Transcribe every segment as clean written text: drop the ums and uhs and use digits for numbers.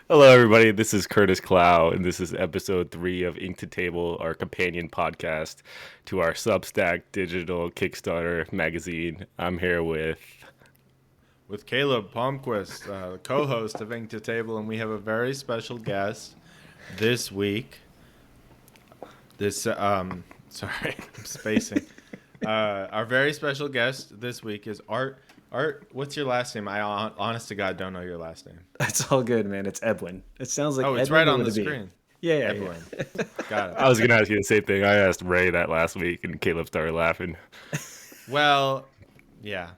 Hello, everybody. This is Curtis Clow, and this is episode 3 of Ink to Table, our companion podcast to our Substack digital Kickstarter magazine. I'm here with Caleb Palmquist, the co-host of Ink to Table, and we have a very special guest this week. Sorry, I'm spacing. Our very special guest this week is Art. Art, what's your last name? I honest to God don't know your last name. It's all good, man. It's Ebuen. It sounds like Oh, it's Edwin, right but on with the a B. screen. Yeah. Ebuen. Got it. I was going to ask you the same thing. I asked Ray that last week, and Caleb started laughing. Well, yeah.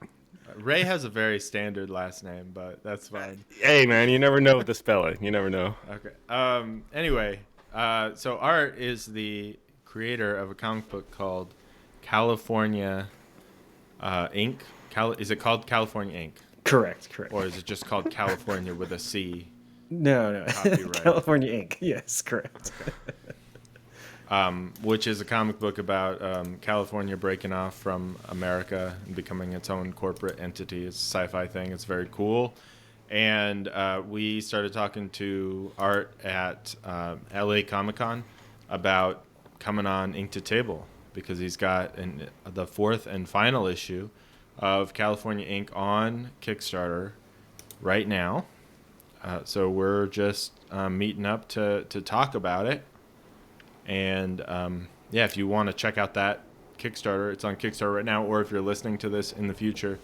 Ray has a very standard last name, but that's fine. Hey, man, you never know with the spelling. You never know. Okay. Anyway, so Art is the creator of a comic book called California Inc. Is it called California Inc.? Correct. Or is it just called California with a C? No. Copyright. California Inc. Yes, correct. Which is a comic book about California breaking off from America and becoming its own corporate entity. It's a sci-fi thing. It's very cool. And we started talking to Art at LA Comic-Con about coming on Ink to Table because he's got the 4th and final issue of California Inc. on Kickstarter right now. So we're just meeting up to talk about it. And if you want to check out that Kickstarter, it's on Kickstarter right now. Or if you're listening to this in the future,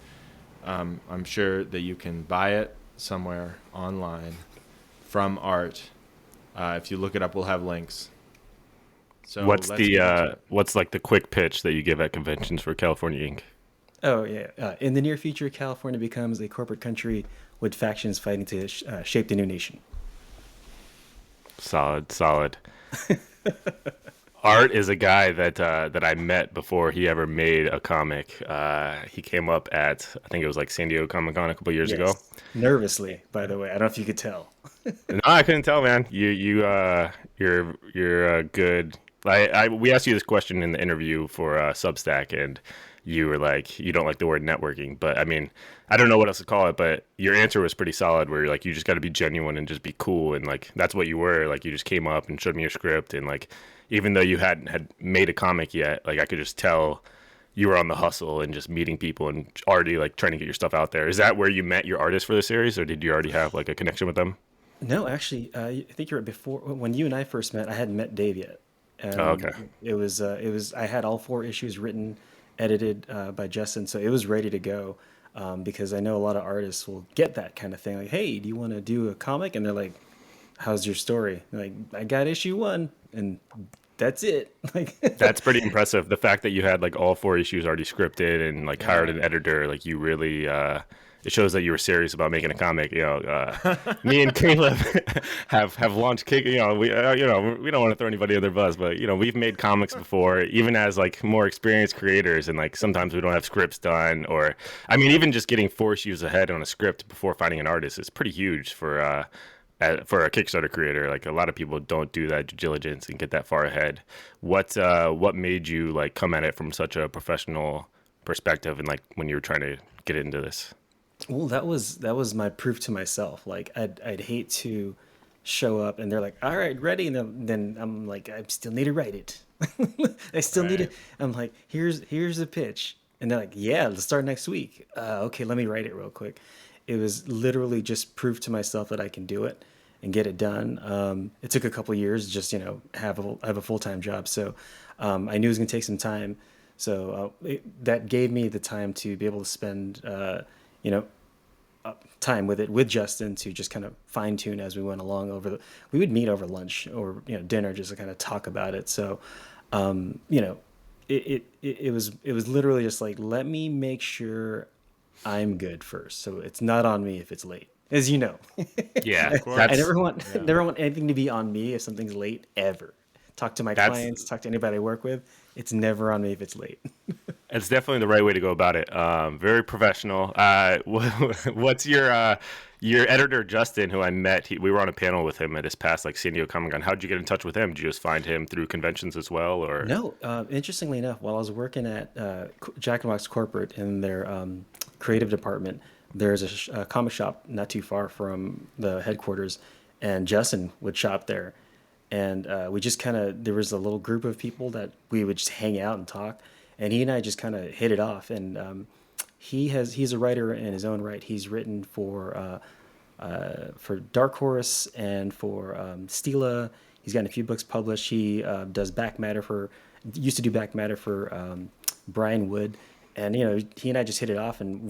I'm sure that you can buy it somewhere online from Art. If you look it up, we'll have links. So What's like the quick pitch that you give at conventions for California Inc.? Oh, yeah. In the near future, California becomes a corporate country with factions fighting to shape the new nation. Solid. Art is a guy that I met before he ever made a comic. He came up at, I think it was like San Diego Comic-Con a couple years ago. Nervously, by the way. I don't know if you could tell. No, I couldn't tell, man. You're good. We asked you this question in the interview for Substack, and you were like, you don't like the word networking, but I mean, I don't know what else to call it, but your answer was pretty solid where you're like, you just got to be genuine and just be cool. And like, that's what you were. Like, you just came up and showed me your script. And like, even though you hadn't had made a comic yet, like I could just tell you were on the hustle and just meeting people and already like trying to get your stuff out there. Is that where you met your artist for the series, or did you already have like a connection with them? No, actually, I think you're right. Before, when you and I first met, I hadn't met Dave yet. Oh, okay. It was, I had all 4 issues written, edited by Justin, so it was ready to go. Because I know a lot of artists will get that kind of thing. Like, hey, do you want to do a comic? And they're like, how's your story? They're like, I got issue 1, and that's it. Like, That's pretty impressive. The fact that you had like all 4 issues already scripted and like hired an editor, like you really, it shows that you were serious about making a comic. Me and Caleb have launched kick. We we don't want to throw anybody under the bus, but we've made comics before, even as like more experienced creators, and like sometimes we don't have scripts done, or I mean, even just getting 4 issues ahead on a script before finding an artist is pretty huge for a Kickstarter creator. Like a lot of people don't do that due diligence and get that far ahead. What made you like come at it from such a professional perspective, and like when you were trying to get into this? well, that was my proof to myself. Like, I'd hate to show up and they're like, all right, ready, and then I'm like, I still need to write it. I still need Right. it. I'm like, here's the pitch, and they're like, yeah, let's start next week. Okay, let me write it real quick. It was literally just proof to myself that I can do it and get it done. It took a couple years, just have a full-time job, so I knew it was gonna take some time. So that gave me the time to be able to spend you know time with it with Justin to just kind of fine tune as we went along. We would meet over lunch or dinner just to kind of talk about it. So um, you know it was literally just like, let me make sure I'm good first, so it's not on me if it's late, as you know. Yeah, Of I course. never want Yeah. never want anything to be on me if something's late, ever. Talk to my that's clients, talk to anybody I work with. It's never on me if it's late. It's definitely the right way to go about it. Very professional. What's your editor Justin, who I met? We were on a panel with him at his past like San Diego Comic Con. How'd you get in touch with him? Did you just find him through conventions as well, or? No, interestingly enough, while I was working at Jack and Wax Corporate in their creative department, there's a comic shop not too far from the headquarters, and Justin would shop there, and we just kind of there was a little group of people that we would just hang out and talk, and he and I just kind of hit it off. And he's a writer in his own right. He's written for Dark Horse and for Stila. He's gotten a few books published. He does back matter for used to do back matter for Brian Wood, and he and I just hit it off, and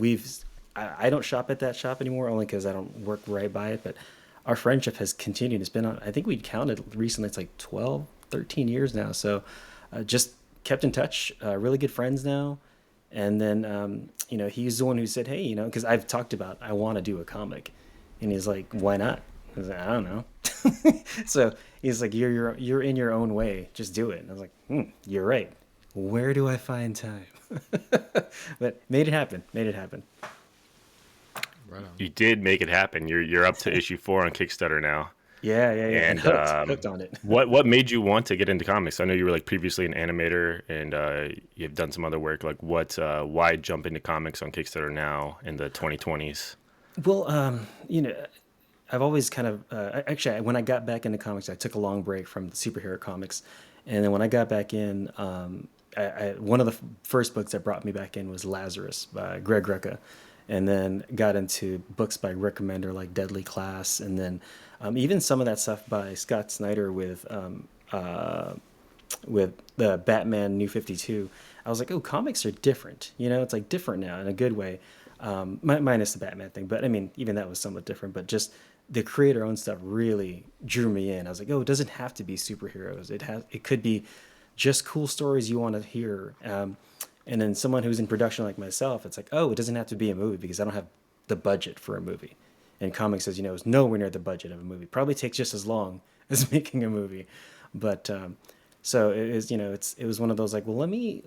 I don't shop at that shop anymore only because I don't work right by it, but our friendship has continued. It's been on, I think we counted recently, it's like 12, 13 years now. So just kept in touch, really good friends now. And then, he's the one who said, hey, because I've talked about, I want to do a comic. And he's like, why not? I was like, I don't know. So he's like, you're in your own way. Just do it. And I was like, you're right. Where do I find time? But made it happen. Right on. You did make it happen. You're up to issue 4 on Kickstarter now. Yeah. And hooked on it. what made you want to get into comics? I know you were like previously an animator, and you've done some other work. Like, why jump into comics on Kickstarter now in the 2020s? Well, I've always kind of actually when I got back into comics, I took a long break from the superhero comics, and then when I got back in, one of the first books that brought me back in was Lazarus by Greg Rucka, and then got into books by Rick Remender like Deadly Class, and then even some of that stuff by Scott Snyder with the Batman New 52. I was like, oh, comics are different. It's like different now in a good way. Minus the Batman thing, but I mean, even that was somewhat different. But just the creator-owned stuff really drew me in. I was like, oh, it doesn't have to be superheroes. It could be just cool stories you want to hear. And then someone who's in production like myself, it's like, oh, it doesn't have to be a movie because I don't have the budget for a movie. And comics, as you know, is nowhere near the budget of a movie. Probably takes just as long as making a movie. But so it is, it was one of those like, well, let me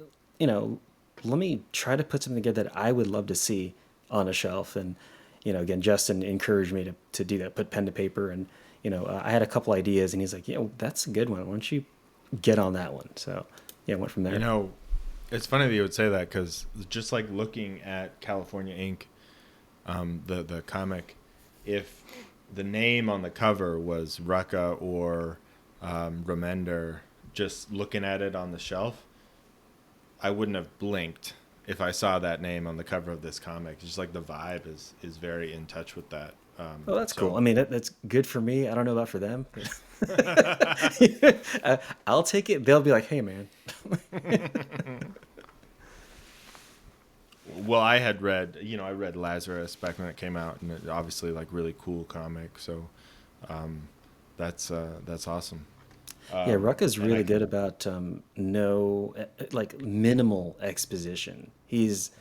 try to put something together that I would love to see on a shelf. And, again, Justin encouraged me to do that, put pen to paper. And, I had a couple ideas, and he's like, yeah, that's a good one. Why don't you get on that one? So, yeah, I went from there. It's funny that you would say that because just like looking at California Inc., the comic, if the name on the cover was Rucka or Remender, just looking at it on the shelf, I wouldn't have blinked if I saw that name on the cover of this comic. It's just like the vibe is very in touch with that. Oh, that's cool. I mean, that's good for me. I don't know about for them. I'll take it. They'll be like, hey, man. Well, I read Lazarus back when it came out, and it obviously like really cool comic. So that's awesome. Yeah, Rucka's really good about minimal exposition. He's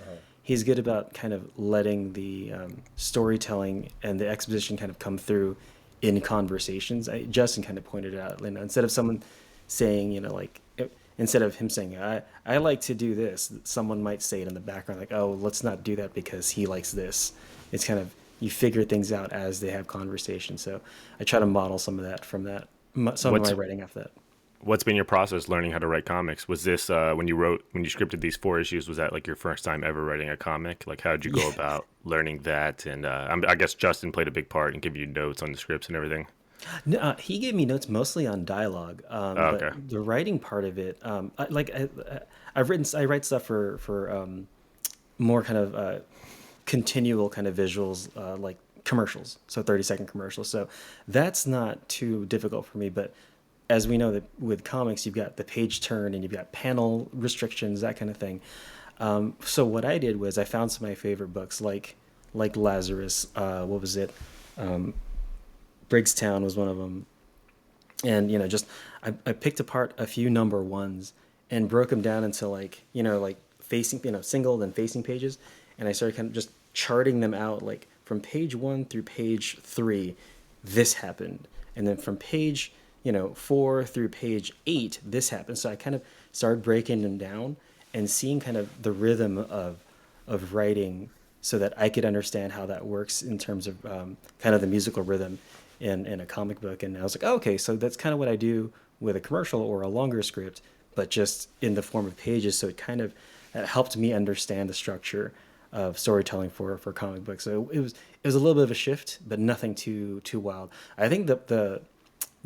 good about kind of letting the storytelling and the exposition kind of come through in conversations. Justin kind of pointed it out, instead of someone saying, instead of him saying, I like to do this, someone might say it in the background, like, oh, let's not do that because he likes this. It's kind of, you figure things out as they have conversation. So I try to model some of that from that. Some of my writing after that. What's been your process learning how to write comics? Was this when you scripted these 4 issues? Was that like your first time ever writing a comic? Like, how did you go about learning that? And I guess Justin played a big part in giving you notes on the scripts and everything. No, he gave me notes mostly on dialogue. Okay. But the writing part of it, I write stuff for more kind of continual kind of visuals, like commercials, so 30-second commercials. So that's not too difficult for me. But as we know that with comics, you've got the page turn and you've got panel restrictions, that kind of thing. So what I did was I found some of my favorite books, like Lazarus. What was it? Briggstown was one of them. And, I picked apart a few number ones and broke them down into facing, single and facing pages. And I started kind of just charting them out, like from page 1 through page 3, this happened. And then from page, 4 through page 8, this happened. So I kind of started breaking them down and seeing kind of the rhythm of writing so that I could understand how that works in terms of kind of the musical rhythm in a comic book. And I was like, oh, okay, so that's kind of what I do with a commercial or a longer script, but just in the form of pages. So it kind of helped me understand the structure of storytelling for comic books. So it was a little bit of a shift, but nothing too wild. I think the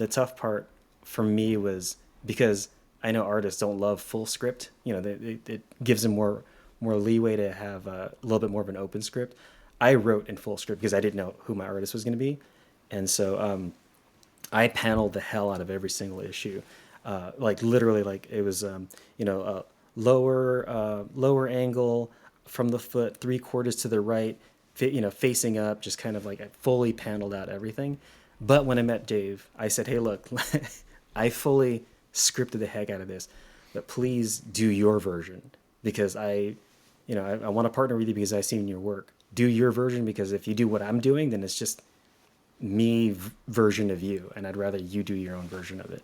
tough part for me was because I know artists don't love full script. You know, it gives them more leeway to have a little bit more of an open script. I wrote in full script because I didn't know who my artist was going to be, and so I paneled the hell out of every single issue. Like literally, like it was, lower angle from the foot, 3/4 to the right, facing up, just kind of like I fully paneled out everything. But when I met Dave, I said, "Hey, look, I fully scripted the heck out of this, but please do your version because I want to partner with you because I've seen your work. Do your version because if you do what I'm doing, then it's just version of you, and I'd rather you do your own version of it."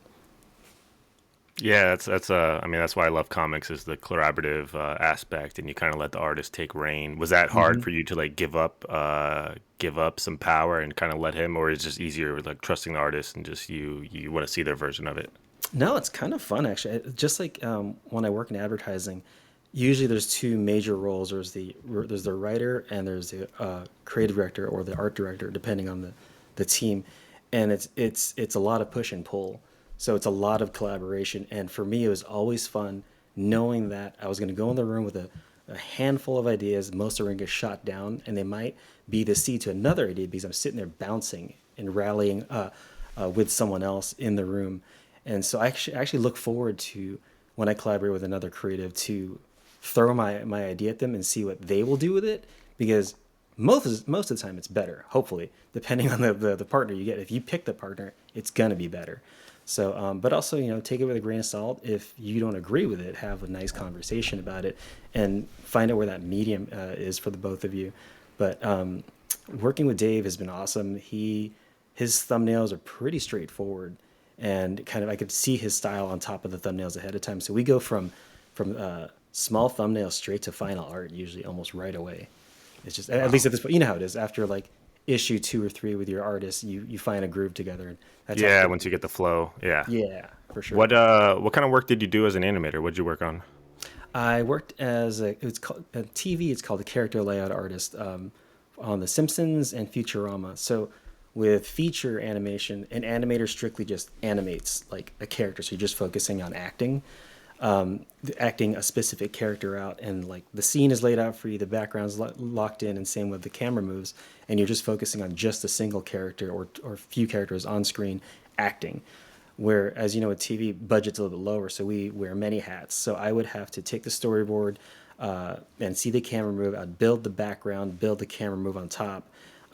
Yeah, that's I mean that's why I love comics is the collaborative aspect, and you kind of let the artist take reign. Was that hard for you to like give up some power and kind of let him, or is it just easier with like trusting the artist and just you want to see their version of it? No, it's kind of fun actually. Just like when I work in advertising, usually there's two major roles. There's the writer and there's the creative director or the art director, depending on the team, and it's a lot of push and pull. So it's a lot of collaboration, and for me, it was always fun knowing that I was going to go in the room with a handful of ideas. Most are going to get shot down, and they might be the seed to another idea because I'm sitting there bouncing and rallying with someone else in the room. And so I actually look forward to when I collaborate with another creative to throw my idea at them and see what they will do with it because most of the time it's better, hopefully, depending on the partner you get. If you pick the partner, it's going to be better. So, but also, take it with a grain of salt. If you don't agree with it, have a nice conversation about it and find out where that medium is for the both of you. But working with Dave has been awesome. His thumbnails are pretty straightforward and kind of I could see his style on top of the thumbnails ahead of time. So we go from small thumbnails straight to final art usually almost right away. It's just at least at this point, you know how it is. After like issue 2 or 3 with your artist, you find a groove together, and that's Yeah, how. once you get the flow. Yeah. Yeah, for sure. What kind of work did you do as an animator? What'd you work on? I worked as it's called TV. It's called a character layout artist on The Simpsons and Futurama. So with feature animation, an animator strictly just animates like a character. So you're just focusing on acting a specific character out, and like the scene is laid out for you, the background's locked in, and same with the camera moves, and you're just focusing on just a single character or few characters on screen acting. Where, as you know, with TV, budget's a little bit lower, so we wear many hats. So I would have to take the storyboard and see the camera move. I'd build the background, build the camera move on top,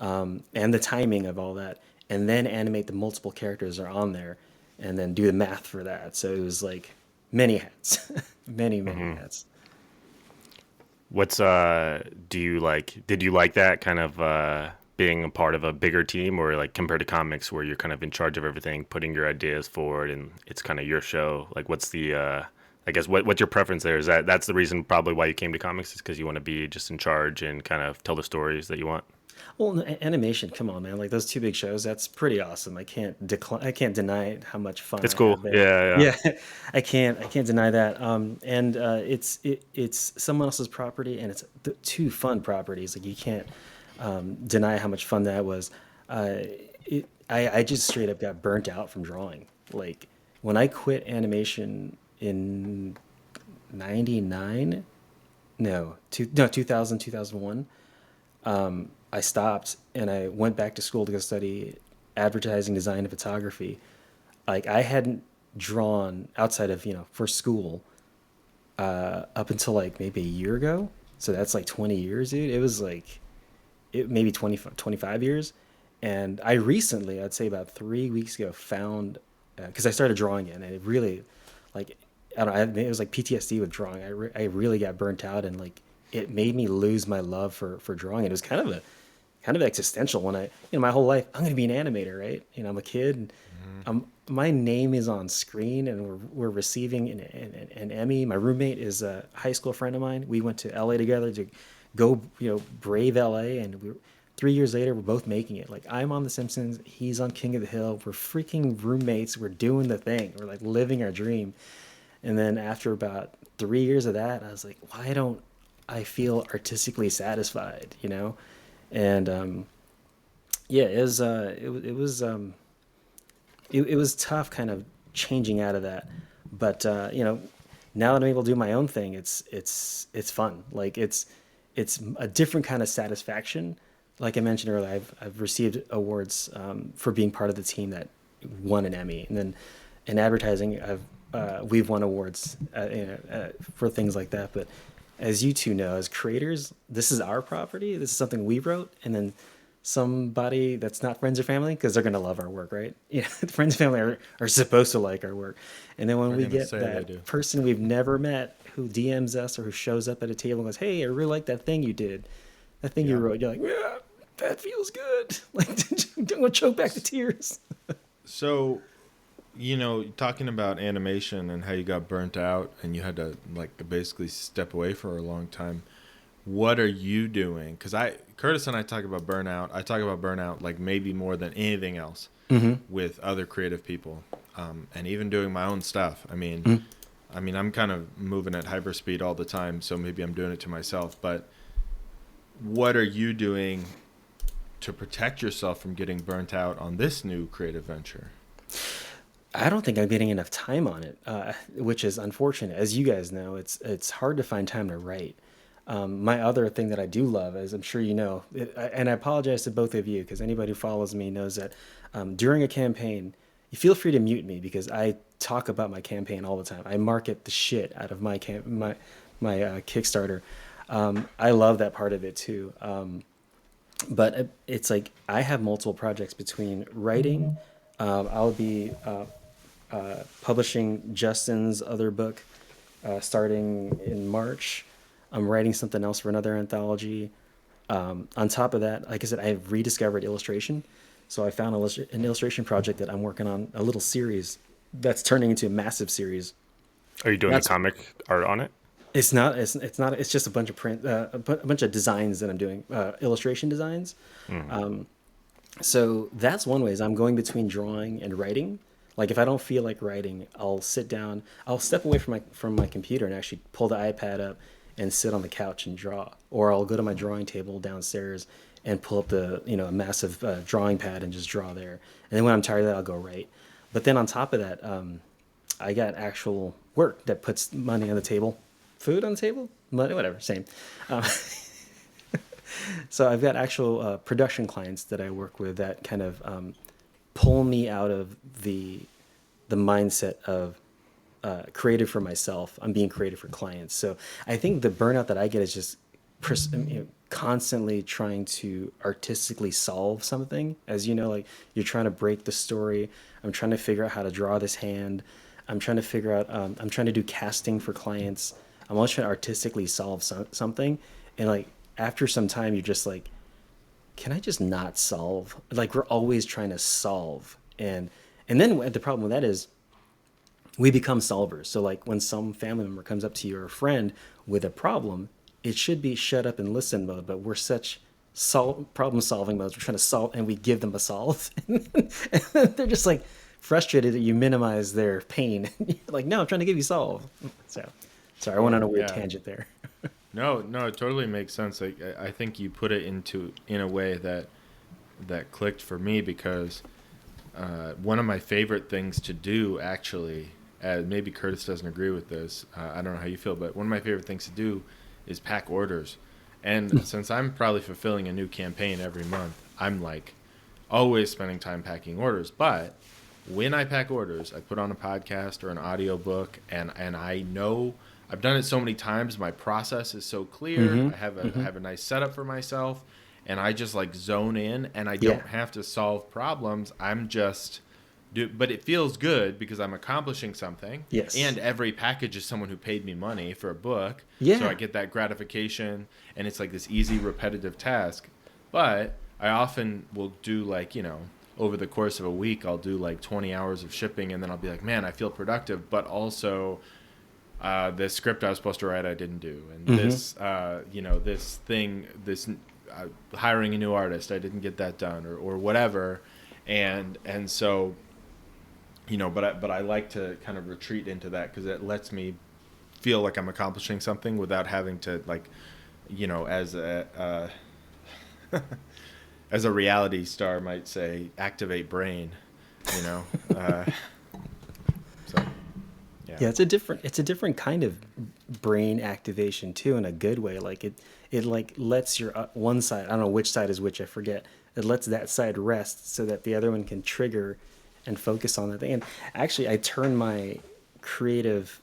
and the timing of all that, and then animate the multiple characters that are on there, and then do the math for that. So it was like many hats, many hats. What's do you like? Did you like that kind of being a part of a bigger team, or like compared to comics where you're kind of in charge of everything, putting your ideas forward, and it's kind of your show? Like, what's the I guess what's your preference there? Is that's the reason probably why you came to comics is because you want to be just in charge and kind of tell the stories that you want? Well, animation, come on, man! Like those two big shows, that's pretty awesome. I can't deny how much fun It's I cool. had there. Yeah, yeah. Yeah, I can't deny that. And it's someone else's property, and it's two fun properties. Like you can't deny how much fun that was. I just straight up got burnt out from drawing. Like when I quit animation in '99, no, 2000, 2001. I stopped and I went back to school to go study advertising design and photography. Like I hadn't drawn outside of for school up until like maybe a year ago. So that's like 20 years, dude. It was like maybe 25 years. And I recently, I'd say about 3 weeks ago, found because I started drawing it, and it really like I don't know, it was like PTSD with drawing. I really got burnt out, and like it made me lose my love for drawing. It was kind of existential when my whole life I'm going to be an animator, right? I'm a kid, and my name is on screen, and we're receiving an Emmy. My roommate is a high school friend of mine. We went to LA together to go, brave LA, and 3 years later we're both making it. Like I'm on The Simpsons, he's on King of the Hill. We're freaking roommates. We're doing the thing. We're like living our dream. And then after about 3 years of that, I was like, why don't I feel artistically satisfied, you know? And yeah, it was tough kind of changing out of that. But you know, now that I'm able to do my own thing, it's fun. Like it's a different kind of satisfaction. Like I mentioned earlier, I've received awards for being part of the team that won an Emmy, and then in advertising, we've won awards for things like that. But as you two know, as creators, this is our property. This is something we wrote, and then somebody that's not friends or family, because they're going to love our work, right? Yeah, friends and family are supposed to like our work. And then when They're we gonna get say they that do. person we've never met who DMs us or who shows up at a table and goes, "Hey, I really like that thing you did, that thing you Yeah. wrote," you're like, "Yeah, that feels good." Like, don't want to choke back the tears. So, talking about animation and how you got burnt out and you had to like basically step away for a long time. What are you doing? Because Curtis and I talk about burnout. I talk about burnout like maybe more than anything else with other creative people, and even doing my own stuff. I mean, I'm kind of moving at hyperspeed all the time, so maybe I'm doing it to myself. But what are you doing to protect yourself from getting burnt out on this new creative venture? I don't think I'm getting enough time on it, which is unfortunate. As you guys know, it's hard to find time to write. My other thing that I do love, as I'm sure you know, and I apologize to both of you because anybody who follows me knows that during a campaign, you feel free to mute me because I talk about my campaign all the time. I market the shit out of my Kickstarter. I love that part of it too. But it's like I have multiple projects between writing. I'll be publishing Justin's other book starting in March. I'm writing something else for another anthology. On top of that, like I said, I've rediscovered illustration. So I found an illustration project that I'm working on, a little series that's turning into a massive series. Are you doing the That's comic art on it? it's just a bunch of a bunch of designs that I'm doing, illustration designs. So that's one way is I'm going between drawing and writing. Like if I don't feel like writing, I'll sit down, I'll step away from my computer and actually pull the iPad up and sit on the couch and draw. Or I'll go to my drawing table downstairs and pull up a massive drawing pad and just draw there. And then when I'm tired of that, I'll go write. But then on top of that, I got actual work that puts money on the table, food on the table, money, whatever, same. So I've got actual production clients that I work with that kind of pull me out of the mindset of creative for myself. I'm being creative for clients. So I think the burnout that I get is just constantly trying to artistically solve something. As you know, like you're trying to break the story. I'm trying to figure out how to draw this hand. I'm trying to figure out. I'm trying to do casting for clients. I'm always trying to artistically solve something. And like after some time, you're just like, can I just not solve? Like we're always trying to solve, and then the problem with that is we become solvers. So like when some family member comes up to you or a friend with a problem, it should be shut up and listen mode, but we're such problem solving modes. We're trying to solve, and we give them a solve, and they're just like frustrated that you minimize their pain. You're like, no, I'm trying to give you solve. So, sorry, I went on a weird Yeah. tangent there. No, it totally makes sense. Like, I think you put it in a way that clicked for me because one of my favorite things to do, actually, maybe Curtis doesn't agree with this. I don't know how you feel, but one of my favorite things to do is pack orders. And since I'm probably fulfilling a new campaign every month, I'm like always spending time packing orders. But when I pack orders, I put on a podcast or an audio book, and I know I've done it so many times. My process is so clear. I have a nice setup for myself, and I just like zone in, and I don't have to solve problems. I'm just but it feels good because I'm accomplishing something. Yes. And every package is someone who paid me money for a book. Yeah. So I get that gratification, and it's like this easy, repetitive task. But I often will do like, over the course of a week, I'll do like 20 hours of shipping, and then I'll be like, man, I feel productive, but also the script I was supposed to write I didn't do, and this hiring a new artist I didn't get that done, or whatever, and so but I like to kind of retreat into that because it lets me feel like I'm accomplishing something without having to like as as a reality star might say, activate brain, you know. So yeah. Yeah, it's a different kind of brain activation too, in a good way. Like it like lets your one side, I don't know which side is which, I forget. It lets that side rest so that the other one can trigger and focus on that thing. And actually, I turn my creative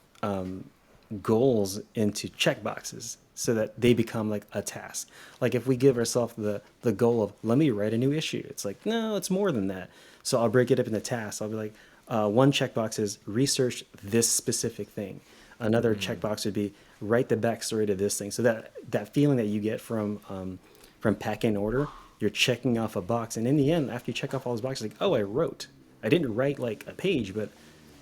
goals into checkboxes so that they become like a task. Like if we give ourselves the goal of let me write a new issue, it's like no, it's more than that. So I'll break it up into tasks. I'll be like, one checkbox is research this specific thing. Another checkbox would be write the backstory to this thing. So that feeling that you get from packing order, you're checking off a box, and in the end, after you check off all those boxes, like oh, I wrote. I didn't write like a page, but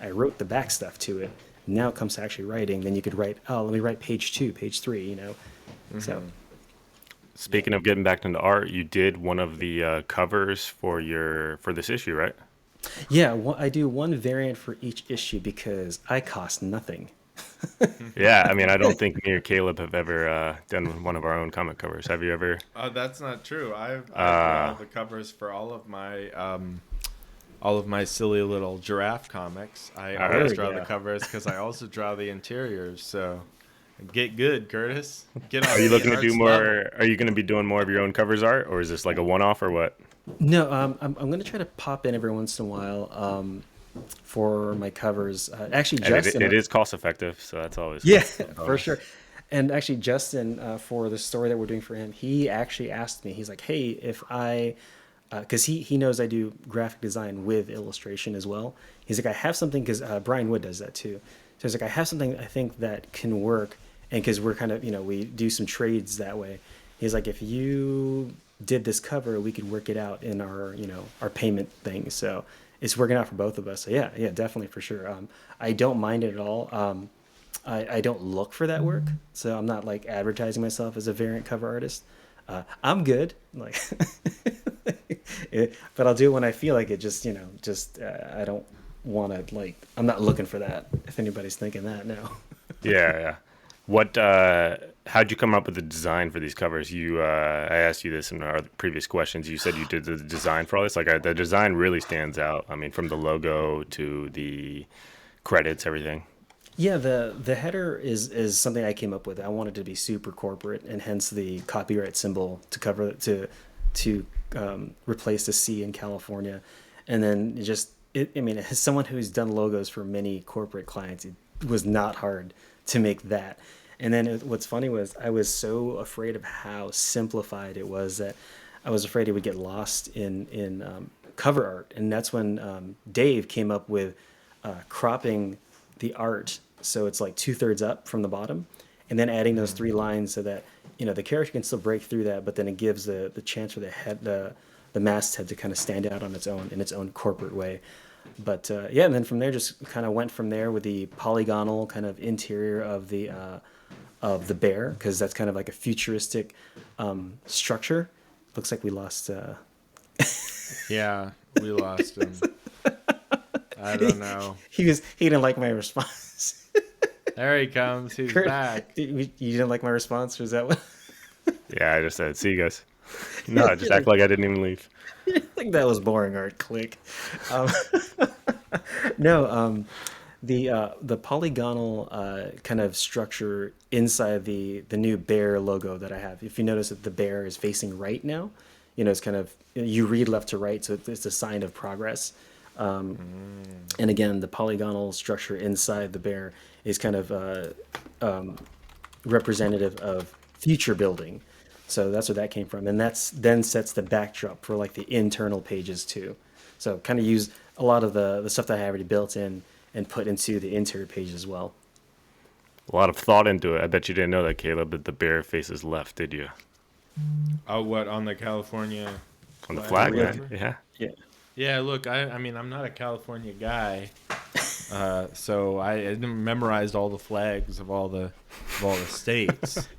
I wrote the back stuff to it. Now it comes to actually writing. Then you could write, oh, let me write page 2, page 3. So Speaking of getting back into art, you did one of the covers for this issue, right? yeah, I do one variant for each issue because I cost nothing. Yeah, I mean, I don't think me or Caleb have ever done one of our own comic covers. Have you ever? Oh, that's not true. I draw the covers for all of my silly little giraffe comics. I always draw the covers because I also draw the interiors. So get good, Curtis. Get on. Are you looking to do arts more? level. Are you going to be doing more of your own covers art, or is this like a one-off, or what? No, I'm going to try to pop in every once in a while for my covers. Actually, And Justin. it is cost effective, so that's always Yeah, a for bonus. sure. And actually, Justin, for the story that we're doing for him, he actually asked me, he's like, hey, if I, because he knows I do graphic design with illustration as well. He's like, I have something, because Brian Wood does that too. So he's like, I have something I think that can work. And because we're kind of, we do some trades that way. He's like, if you did this cover, we could work it out in our, our payment thing. So it's working out for both of us. So yeah, definitely for sure. I don't mind it at all. I don't look for that work, so I'm not like advertising myself as a variant cover artist. I'm good, like, but I'll do it when I feel like it. I don't want to like. I'm not looking for that. If anybody's thinking that, no. Yeah, yeah. What? How'd you come up with the design for these covers? I asked you this in our previous questions. You said you did the design for all this. Like the design really stands out. I mean, from the logo to the credits, everything. Yeah, the header is something I came up with. I wanted to be super corporate, and hence the copyright symbol to cover to replace the C in California, and then I mean, as someone who's done logos for many corporate clients, it was not hard to make that. And then what's funny was I was so afraid of how simplified it was that I was afraid it would get lost in cover art, and that's when Dave came up with cropping the art so it's like 2/3 up from the bottom, and then adding those 3 lines so that the character can still break through that, but then it gives the chance for the masthead to kind of stand out on its own in its own corporate way. But yeah, and then from there just kind of went from there with the polygonal kind of interior of the bear, because that's kind of like a futuristic structure. Looks like we lost. Yeah, we lost him. I don't know. He didn't like my response. There he comes. He's Kurt, back. you didn't like my response, or is that what? Yeah, I just said, see you guys. No, just act like I didn't even leave. I think that was boring art. Click. Um, no, the polygonal kind of structure inside the new bear logo that I have. If you notice that the bear is facing right now, it's kind of you read left to right, so it's a sign of progress. And again, the polygonal structure inside the bear is kind of representative of future building. So that's where that came from. And that's then sets the backdrop for like the internal pages too. So kind of use a lot of the stuff that I already built in and put into the interior page as well. A lot of thought into it. I bet you didn't know that, Caleb, that the bear faces left, did you? Oh, what on the California? On the flag, Yeah. man. Yeah. Yeah. Yeah, look, I mean, I'm not a California guy, so I didn't memorized all the flags of all the states.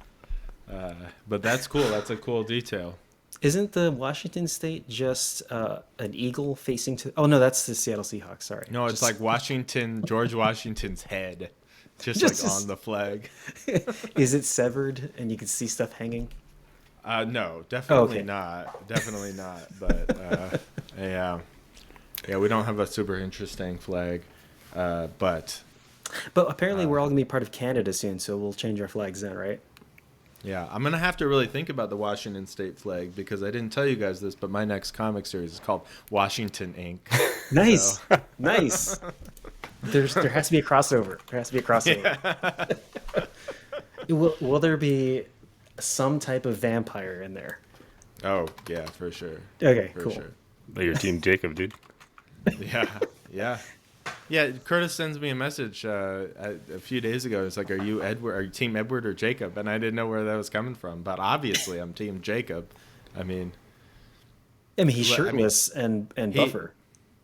But that's cool. That's a cool detail. Isn't the Washington state just an eagle facing to? Oh no, that's the Seattle Seahawks. Sorry. No, it's like Washington, George Washington's head. just Just like as- on the flag. Is it severed and you can see stuff hanging? No, definitely okay. not. Definitely not. But yeah, we don't have a super interesting flag. But But apparently we're all gonna be part of Canada soon, so we'll change our flags then, right? yeah, I'm gonna have to really think about the Washington State flag because I didn't tell you guys this, but my next comic series is called Washington Ink. Nice, So, nice. There has to be a crossover. There has to be a crossover. Will there be some type of vampire in there? oh yeah, for sure. Okay, For cool. sure. Like your team Jacob, dude. Yeah, yeah. Yeah, Curtis sends me a message a few days ago. It's like, "Are you Edward? Are you Team Edward or Jacob?" And I didn't know where that was coming from, but obviously I'm Team Jacob. I mean, He's shirtless and he- buffer.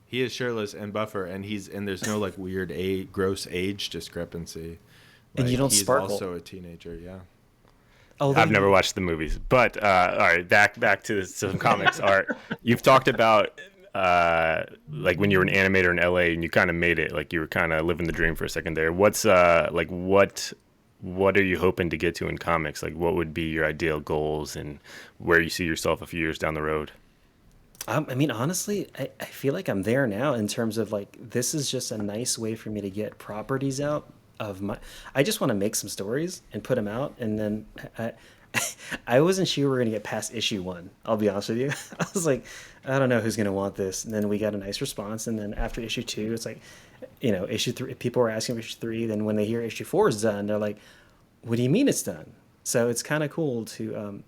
he is shirtless and buffer, and there's no like weird gross age discrepancy. And you Like, don't he's sparkle. also a teenager. Yeah. Although I've never watched the movies, but all right, back to some comics. Art, you've talked about like when you were an animator in LA and you kind of made it, like you were kind of living the dream for a second there. What's like what are you hoping to get to in comics? Like what would be your ideal goals and where you see yourself a few years down the road? Honestly, I feel like I'm there now in terms of like this is just a nice way for me to get properties out of my. I just want to make some stories and put them out, and then I wasn't sure we were gonna get past issue 1. I'll be honest with you. I was like, I don't know who's gonna want this, and then we got a nice response, and then after issue 2, it's like, issue 3. People were asking for issue 3. Then when they hear issue 4 is done, they're like, what do you mean it's done? So it's kind of cool to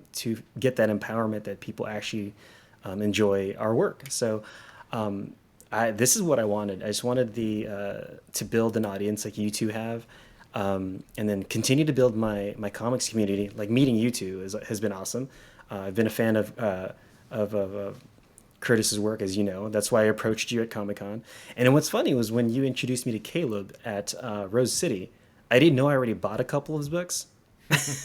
get that empowerment that people actually enjoy our work. So this is what I wanted. I just wanted to build an audience like you two have, and then continue to build my comics community. Like meeting you two has been awesome. I've been a fan of Curtis's work, as you know. That's why I approached you at Comic-Con. And then what's funny was when you introduced me to Caleb at Rose City, I didn't know I already bought a couple of his books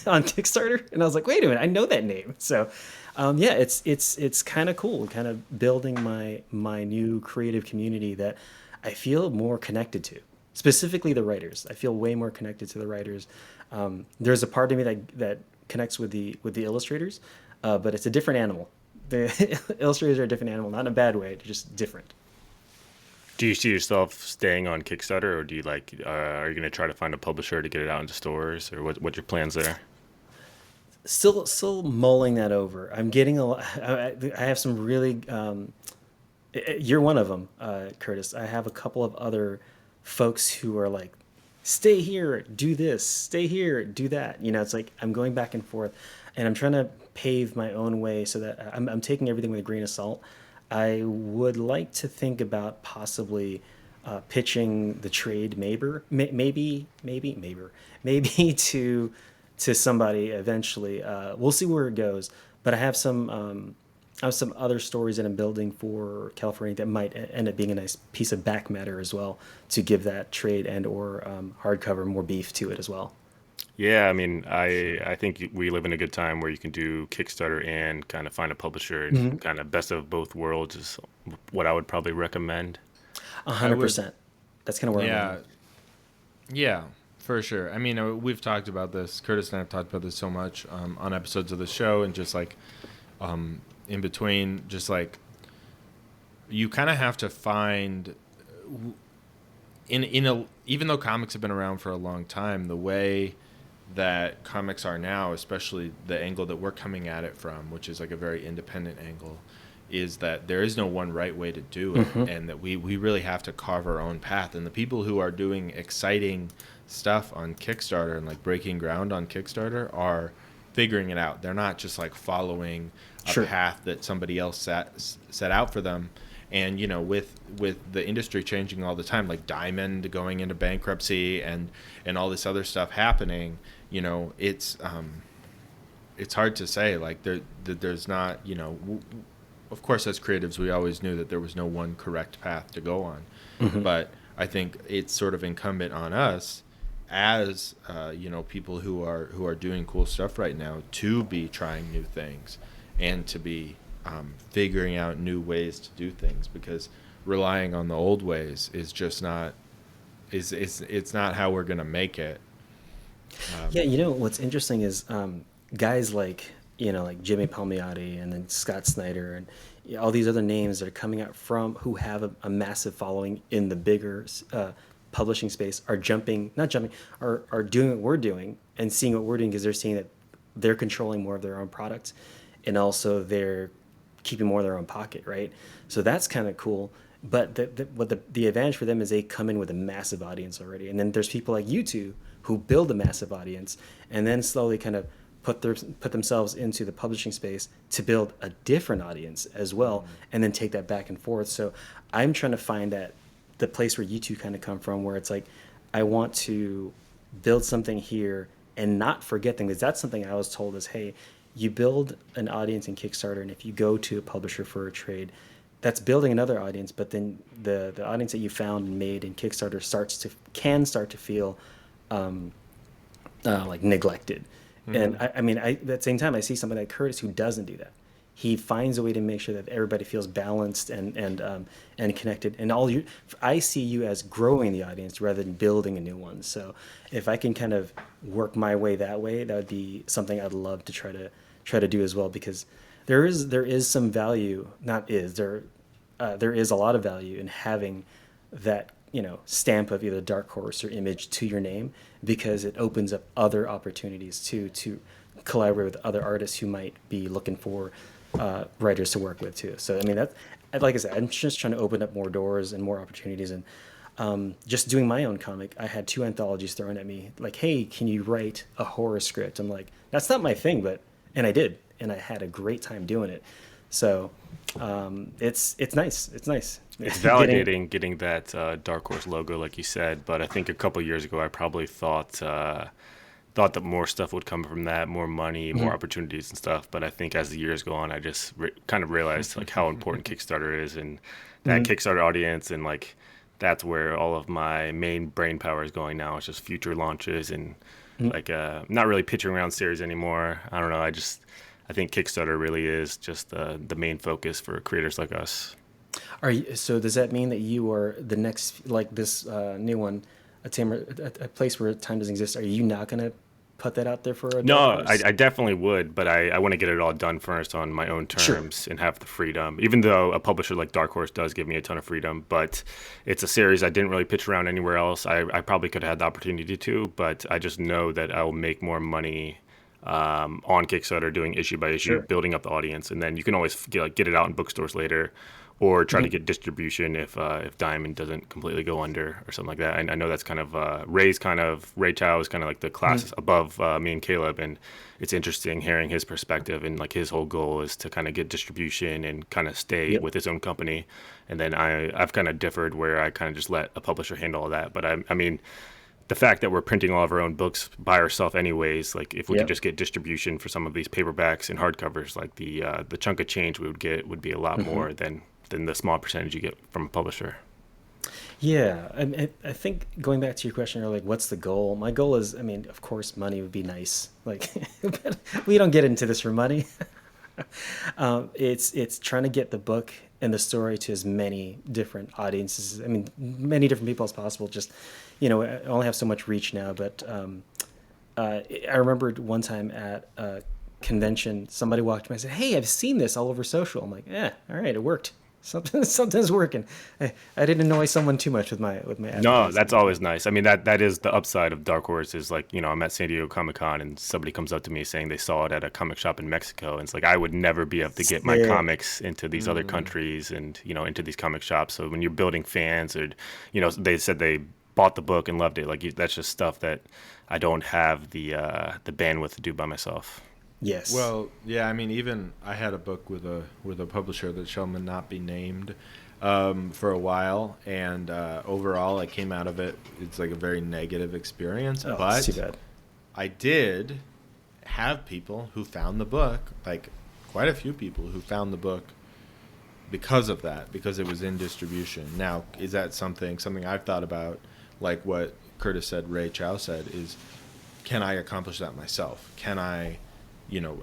on Kickstarter, and I was like, wait a minute, I know that name. So yeah, it's kind of cool, kind of building my new creative community that I feel more connected to. Specifically the writers. I feel way more connected to the writers. There's a part of me that connects with the illustrators, but it's a different animal. The illustrators are a different animal, not in a bad way, they're just different. Do you see yourself staying on Kickstarter, or do you are you going to try to find a publisher to get it out into stores, or what's your plans there? Still mulling that over. I'm getting a lot. I have some really. You're one of them, Curtis. I have a couple of other folks who are like, stay here, do this, stay here, do that. It's like I'm going back and forth, and I'm trying to pave my own way so that I'm taking everything with a grain of salt. I would like to think about possibly pitching the trade maybe to somebody eventually. We'll see where it goes, but I have some other stories that I'm building for California that might end up being a nice piece of back matter as well to give that trade and or hardcover more beef to it as well. Yeah, I think we live in a good time where you can do Kickstarter and kind of find a publisher, and kind of best of both worlds is what I would probably recommend. 100%. That's kind of where I'm at. Yeah, for sure. We've talked about this. Curtis and I have talked about this so much on episodes of the show, and just like in between, just like you kind of have to find even though comics have been around for a long time, the way that comics are now, especially the angle that we're coming at it from, which is like a very independent angle, is that there is no one right way to do it, and that we really have to carve our own path. And the people who are doing exciting stuff on Kickstarter and like breaking ground on Kickstarter are figuring it out. They're not just like following a path that somebody else set out for them. And with the industry changing all the time, like Diamond going into bankruptcy and all this other stuff happening, it's hard to say. Like there's not, of course, as creatives, we always knew that there was no one correct path to go on. But I think it's sort of incumbent on us as people who are doing cool stuff right now to be trying new things and to be figuring out new ways to do things, because relying on the old ways is just not it's not how we're gonna make it. Yeah, what's interesting is guys like like Jimmy Palmiotti and then Scott Snyder and all these other names that are coming out from who have a massive following in the bigger publishing space are not jumping, are doing what we're doing and seeing what we're doing because they're seeing that they're controlling more of their own products and also they're keeping more of their own pocket, right? So that's kind of cool. But the advantage for them is they come in with a massive audience already, and then there's people like you two who build a massive audience, and then slowly kind of put themselves into the publishing space to build a different audience as well, and then take that back and forth. So I'm trying to find that the place where you two kind of come from, where it's like I want to build something here and not forget them, because that's something I was told is, hey, you build an audience in Kickstarter, and if you go to a publisher for a trade, that's building another audience, but then the audience that you found and made in Kickstarter can start to feel like neglected. And I mean, at the same time, I see somebody like Curtis who doesn't do that. He finds a way to make sure that everybody feels balanced and connected. And I see you as growing the audience rather than building a new one. So if I can kind of work my way, that would be something I'd love to try to do as well, because there is some value. There is a lot of value in having that stamp of either Dark Horse or Image to your name, because it opens up other opportunities to collaborate with other artists who might be looking for writers to work with too. So I mean, like I said, I'm just trying to open up more doors and more opportunities. And just doing my own comic, I had 2 anthologies thrown at me like, hey, can you write a horror script? I'm like, that's not my thing, and I did, and I had a great time doing it. So it's nice. It's nice. It's validating getting that Dark Horse logo, like you said. But I think a couple years ago, I probably thought that more stuff would come from that, more money, more opportunities and stuff. But I think as the years go on, I just kind of realized like how important Kickstarter is, and that Kickstarter audience, and like that's where all of my main brain power is going now. It's just future launches and like not really pitching around series anymore. I don't know. I think Kickstarter really is just the main focus for creators like us. So does that mean that you are the next, like this new one, a place where time doesn't exist? Are you not going to put that out there for a No, I definitely would, but I want to get it all done first on my own terms and have the freedom, even though a publisher like Dark Horse does give me a ton of freedom. But it's a series I didn't really pitch around anywhere else. I probably could have had the opportunity to, but I just know that I will make more money on Kickstarter doing issue by issue, building up the audience, and then you can always get it out in bookstores later, or try to get distribution if Diamond doesn't completely go under or something like that. And I know that's kind of Ray Chow is kind of like the class above me and Caleb, and it's interesting hearing his perspective, and like his whole goal is to kind of get distribution and kind of stay with his own company. And then I've kind of differed where I kind of just let a publisher handle all that. But I mean, the fact that we're printing all of our own books by ourselves anyways, like if we could just get distribution for some of these paperbacks and hardcovers, like the chunk of change we would get would be a lot more than the small percentage you get from a publisher. Yeah, I think going back to your question, you're like, what's the goal? My goal is, I mean, of course, money would be nice. Like, we don't get into this for money. It's trying to get the book and the story to as many different audiences. I mean, many different people as possible. Just, I only have so much reach now. But I remembered one time at a convention, somebody walked by and said, "Hey, I've seen this all over social." I'm like, "Yeah, all right, it worked. Something's working." I didn't annoy someone too much with my No, that's always nice. I mean, that is the upside of Dark Horse is like, I'm at San Diego Comic-Con and somebody comes up to me saying they saw it at a comic shop in Mexico, and it's like I would never be able to get my comics into these other countries and into these comic shops. So when you're building fans, or they said they bought the book and loved it, like that's just stuff that I don't have the bandwidth to do by myself. Yes. Well, yeah. I mean, even I had a book with a publisher that shall not be named for a while, and overall, I came out of it. It's like a very negative experience. Oh, but that's too bad. I did have people who found the book, like quite a few people who found the book because of that, because it was in distribution. Now, is that something I've thought about? Like what Curtis said, Ray Chow said, is can I accomplish that myself? Can I?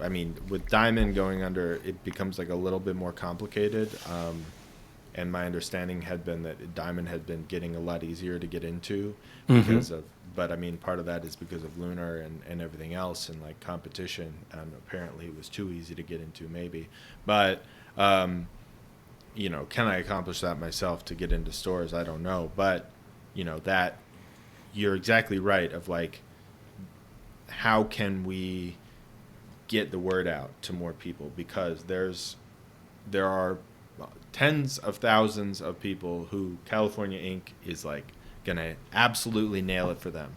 I mean, with Diamond going under, it becomes like a little bit more complicated. and my understanding had been that Diamond had been getting a lot easier to get into Mm-hmm. because of, but I mean, part of that is because of Lunar and everything else and like competition. Apparently it was too easy to get into maybe, but, you know, can I accomplish that myself to get into stores? I don't know. But, you know, that you're exactly right of like, how can we get the word out to more people? Because there are tens of thousands of people who California Inc. is like going to absolutely nail it for them.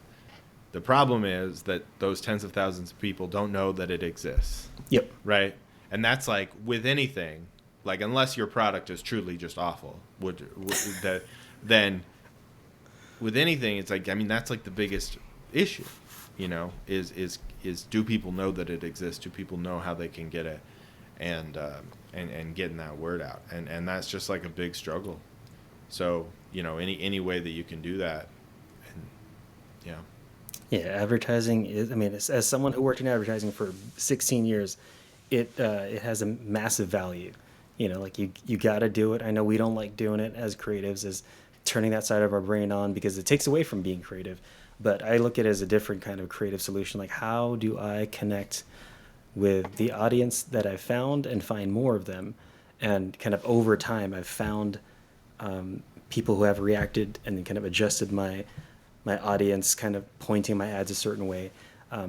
The problem is that those tens of thousands of people don't know that it exists. Yep. Right? And that's like with anything, like unless your product is truly just awful, then with anything, it's like, I mean, that's like the biggest issue, you know, is do people know that it exists? Do people know how they can get it? And getting that word out. And that's just like a big struggle. So, you know, any way that you can do that. And yeah. Yeah, advertising is, I mean, as someone who worked in advertising for 16 years, it has a massive value. You know, like you got to do it. I know we don't like doing it as creatives, as turning that side of our brain on because it takes away from being creative. But I look at it as a different kind of creative solution. Like, how do I connect with the audience that I've found and find more of them? And kind of over time, I've found people who have reacted and then kind of adjusted my audience, kind of pointing my ads a certain way,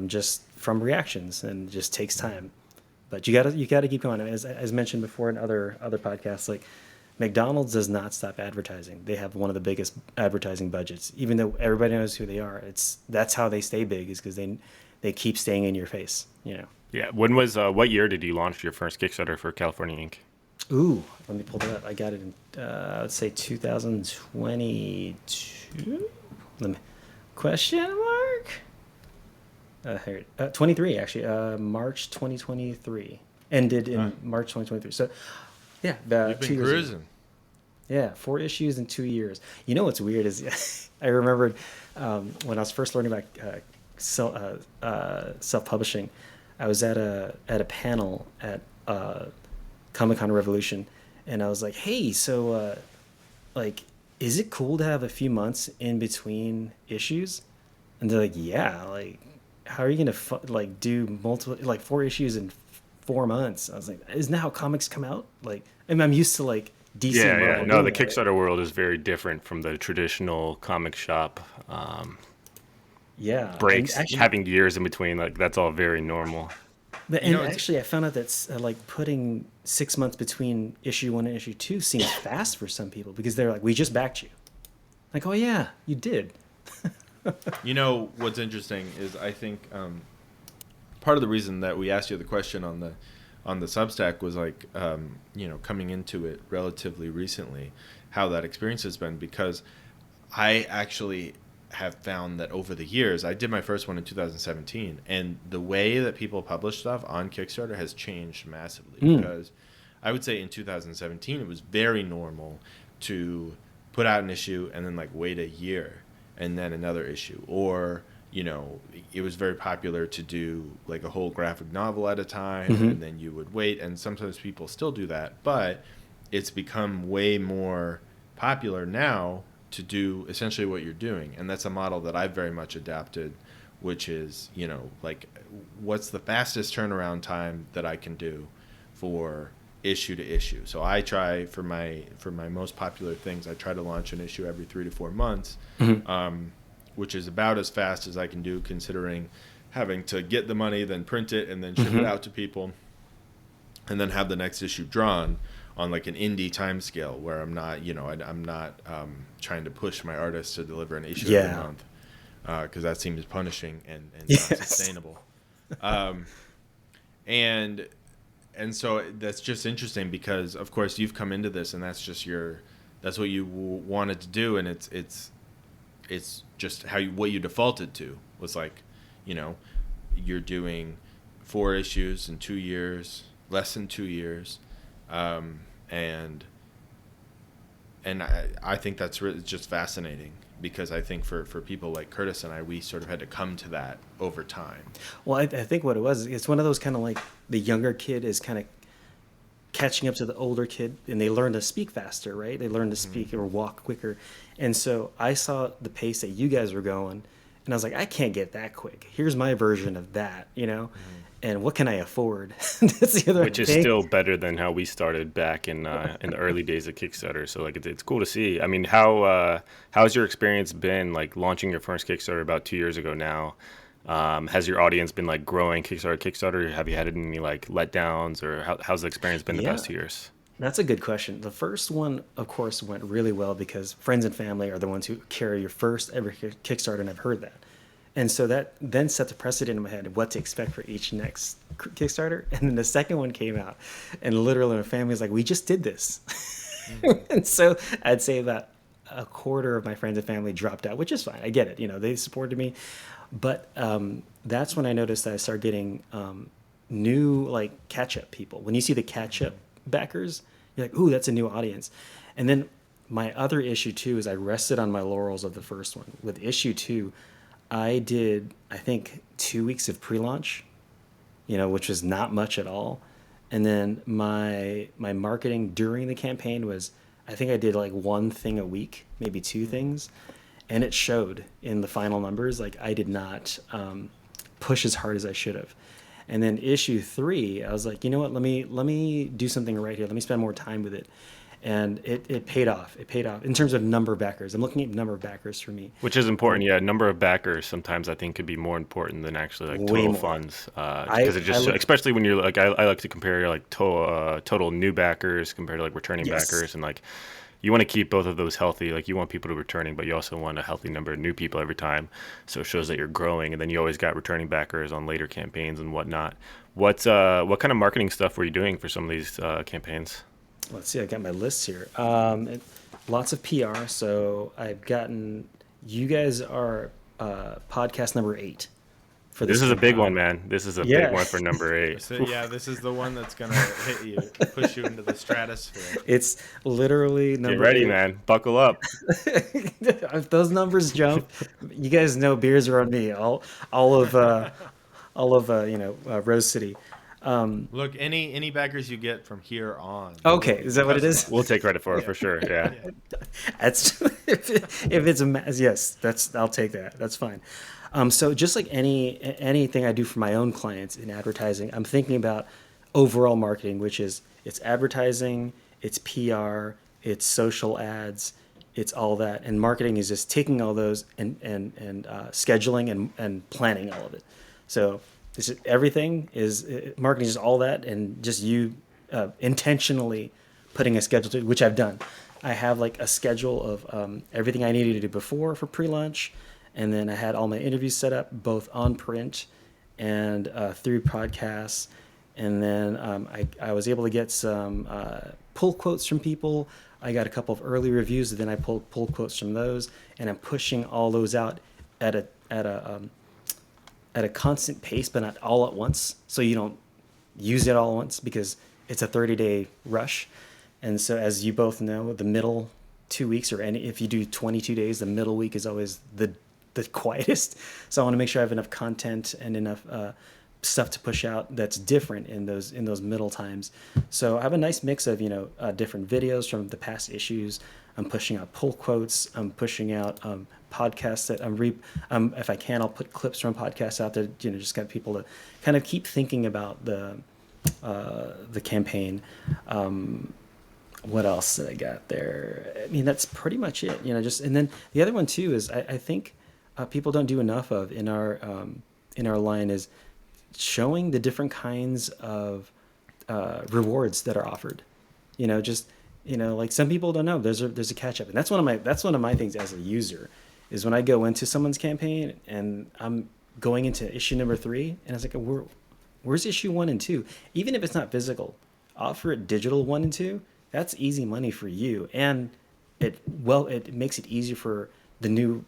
just from reactions, and it just takes time. But you gotta keep going. As mentioned before in other podcasts, like McDonald's does not stop advertising. They have one of the biggest advertising budgets, even though everybody knows who they are. That's how they stay big, is because they keep staying in your face. You know. Yeah. When was what year did you launch your first Kickstarter for California Inc.? Ooh, let me pull that up. I got it in let's say 2022. Let me question mark. Here, 23 actually. March 2023 ended in March 2023. So, yeah, You've been 2 years cruising. ago. Yeah, 4 issues in 2 years. You know what's weird is I remembered when I was first learning about self-publishing. I was at a panel at Comic-Con Revolution, and I was like, "Hey, so like, is it cool to have a few months in between issues?" And they're like, "Yeah, like, how are you gonna like do multiple, like 4 issues in 4 months?" I was like, "Isn't that how comics come out?" Like, I mean, I'm used to like DC. Yeah, and yeah. Marvel No, the doing that, right? Kickstarter world is very different from the traditional comic shop. Yeah, and Breaks, actually, having years in between, like that's all very normal. You know, I found out that like putting 6 months between issue 1 and issue 2 seems fast for some people because they're like, "We just backed you." Like, "Oh yeah, you did." you know what's interesting is I think part of the reason that we asked you the question on the Substack was like, you know, coming into it relatively recently, how that experience has been, because I actually have found that over the years, I did my first one in 2017, and the way that people publish stuff on Kickstarter has changed massively. Because I would say in 2017, it was very normal to put out an issue and then like wait a year and then another issue, or you know, it was very popular to do like a whole graphic novel at a time, and then you would wait, and sometimes people still do that, but it's become way more popular now to do essentially what you're doing, and that's a model that I've very much adapted, which is, you know, like, what's the fastest turnaround time that I can do for issue to issue. So I try for my most popular things, I try to launch an issue every 3 to 4 months, which is about as fast as I can do, considering having to get the money, then print it, and then ship it out to people, and then have the next issue drawn on like an indie time scale where I'm not, you know, I'm not trying to push my artists to deliver an issue every month, because that seems punishing and not sustainable. And so that's just interesting because, of course, you've come into this and that's what you wanted to do, and it's just what you defaulted to was like, you know, you're doing 4 issues in 2 years, less than 2 years, and I think that's really just fascinating, because I think for people like Curtis and I, we sort of had to come to that over time. Well, I think what it was, it's one of those kind of like the younger kid is kind of catching up to the older kid, and they learn to speak faster, right? They learn to speak or walk quicker. And so I saw the pace that you guys were going, and I was like, I can't get that quick. Here's my version of that, and what can I afford? That's the other Which is thing. still better than how we started back in the early days of Kickstarter. So like it's cool to see. I mean, how's your experience been like launching your first Kickstarter about 2 years ago now? Has your audience been like growing Kickstarter? Have you had any like letdowns, or how's the experience been the Yeah. past 2 years? That's a good question. The first one, of course, went really well because friends and family are the ones who carry your first ever Kickstarter, and I've heard that. And so that then set the precedent in my head of what to expect for each next Kickstarter. And then the second one came out, and literally my family's like, we just did this. And so I'd say about a quarter of my friends and family dropped out, which is fine. I get it. They supported me. But that's when I noticed that I started getting new like catch-up people. When you see the catch-up backers, you're like, ooh, that's a new audience. And then my other issue too is I rested on my laurels of the first one. With issue 2, I did, I think, 2 weeks of pre-launch, which was not much at all. And then my marketing during the campaign was, I think I did like one thing a week, maybe 2 things. And it showed in the final numbers. Like I did not push as hard as I should have. And then issue 3, I was like, you know what? Let me do something right here. Let me spend more time with it. And it paid off. It paid off in terms of number of backers. I'm looking at number of backers for me. Which is important, yeah. Number of backers sometimes I think could be more important than actually like Way total more. funds, because it just, look- especially when you're like, I like to compare like total new backers compared to like returning Yes. backers, and like you want to keep both of those healthy. Like you want people to returning, but you also want a healthy number of new people every time, so it shows that you're growing. And then you always got returning backers on later campaigns and whatnot. What kind of marketing stuff were you doing for some of these campaigns? Let's see. I got my list here. Lots of PR. So I've gotten. You guys are podcast number 8 for This is a big one, man. This is a Yeah. big one for number 8. So, yeah, this is the one that's gonna hit you, push you into the stratosphere. It's literally number Get ready, 8. man. Buckle up. If those numbers jump, you guys know beers are on me. All of Rose City. Look, any backers you get from here on. Okay, is that what it is? We'll take credit for it for sure. Yeah. That's if it's yes, I'll take that. That's fine. So just like anything I do for my own clients in advertising, I'm thinking about overall marketing, which is it's advertising, it's PR, it's social ads, it's all that, and marketing is just taking all those and scheduling and planning all of it. So everything is marketing is all that, and just you intentionally putting a schedule to, which I've done. I have like a schedule of everything I needed to do before for pre-launch, and then I had all my interviews set up both on print and through podcasts. And then I was able to get some pull quotes from people. I got a couple of early reviews, and then I pulled pull quotes from those, and I'm pushing all those out at a constant pace, but not all at once. So you don't use it all at once because it's a 30-day rush. And so as you both know, the middle 2 weeks, or if you do 22 days, the middle week is always the quietest. So I want to make sure I have enough content and enough stuff to push out that's different in those middle times. So I have a nice mix of different videos from the past issues. I'm pushing out pull quotes. I'm pushing out podcasts that if I can, I'll put clips from podcasts out there. Just got people to kind of keep thinking about the campaign. What else did I got there? I mean, that's pretty much it. And then the other one too is I think people don't do enough of in our line is showing the different kinds of rewards that are offered. Like some people don't know there's a catch up, and that's one of my things as a user is when I go into someone's campaign and I'm going into issue number 3, and I was like, where's issue 1 and 2? Even if it's not physical, offer it digital 1 and 2. That's easy money for you, and it makes it easier for the new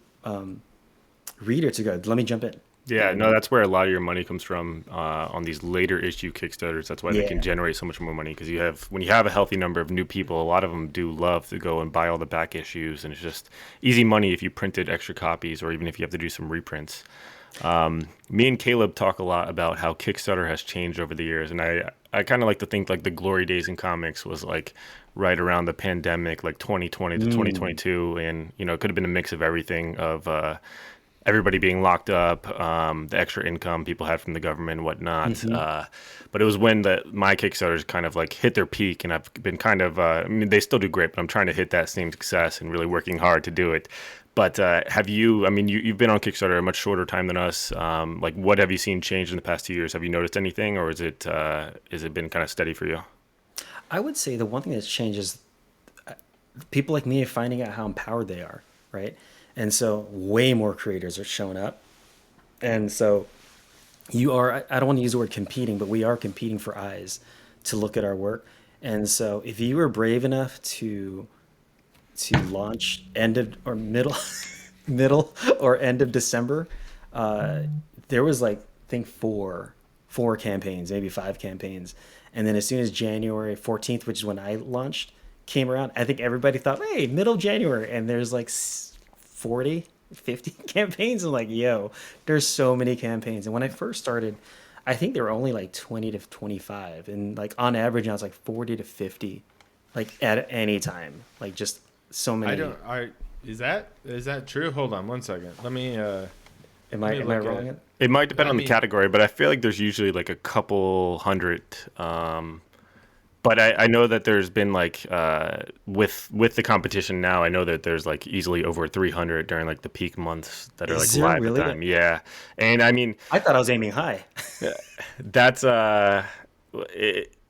reader to go, let me jump in. Yeah, no, that's where a lot of your money comes from on these later issue Kickstarters. That's why they can generate so much more money, because when you have a healthy number of new people, a lot of them do love to go and buy all the back issues, and it's just easy money if you printed extra copies, or even if you have to do some reprints. Me and Caleb talk a lot about how Kickstarter has changed over the years, and I kind of like to think like the glory days in comics was like right around the pandemic, like 2020 to 2022, and it could have been a mix of everything of everybody being locked up, the extra income people had from the government and whatnot. But it was when my Kickstarters kind of like hit their peak, and I've been kind of, I mean, they still do great, but I'm trying to hit that same success and really working hard to do it. But have you, I mean, you've been on Kickstarter a much shorter time than us. Like, what have you seen change in the past 2 years? Have you noticed anything, or is it been kind of steady for you? I would say the one thing that's changed is people like me are finding out how empowered they are, right? And so way more creators are showing up. And so I don't want to use the word competing, but we are competing for eyes to look at our work. And so if you were brave enough to launch end of or middle middle or end of December, there was like I think four campaigns, maybe five campaigns. And then as soon as January 14th, which is when I launched, came around, I think everybody thought, hey, middle of January, and there's like 40, 50 campaigns. I'm like, yo, there's so many campaigns. And when I first started, I think there were only like 20 to 25. And like on average, I was like 40 to 50, like at any time. Like just so many. Is that true? Hold on one second. Let me Am I wrong? It might depend on the category, but I feel like there's usually like a couple hundred. But I know that there's been like with the competition now, I know that there's like easily over 300 during like the peak months that are like live at the time. Yeah, and I mean, I thought I was aiming high. that's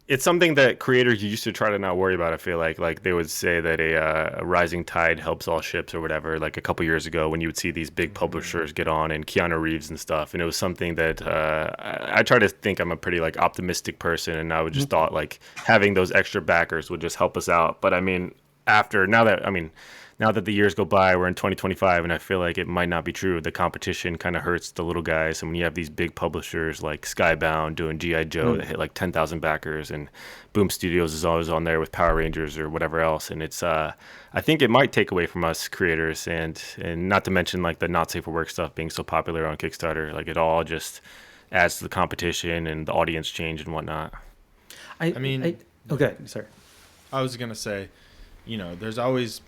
it's something that creators used to try to not worry about. I feel like they would say that a rising tide helps all ships or whatever. Like a couple years ago, when you would see these big publishers get on and Keanu Reeves and stuff, and it was something that I try to think I'm a pretty like optimistic person, and I would just thought like having those extra backers would just help us out. But I mean, now that the years go by, we're in 2025, and I feel like it might not be true. The competition kind of hurts the little guys. And when you have these big publishers like Skybound doing G.I. Joe that hit like 10,000 backers, and Boom Studios is always on there with Power Rangers or whatever else. And it's, I think it might take away from us creators, and not to mention like the not safe for work stuff being so popular on Kickstarter. Like it all just adds to the competition and the audience change and whatnot. Okay, sorry. I was going to say, there's always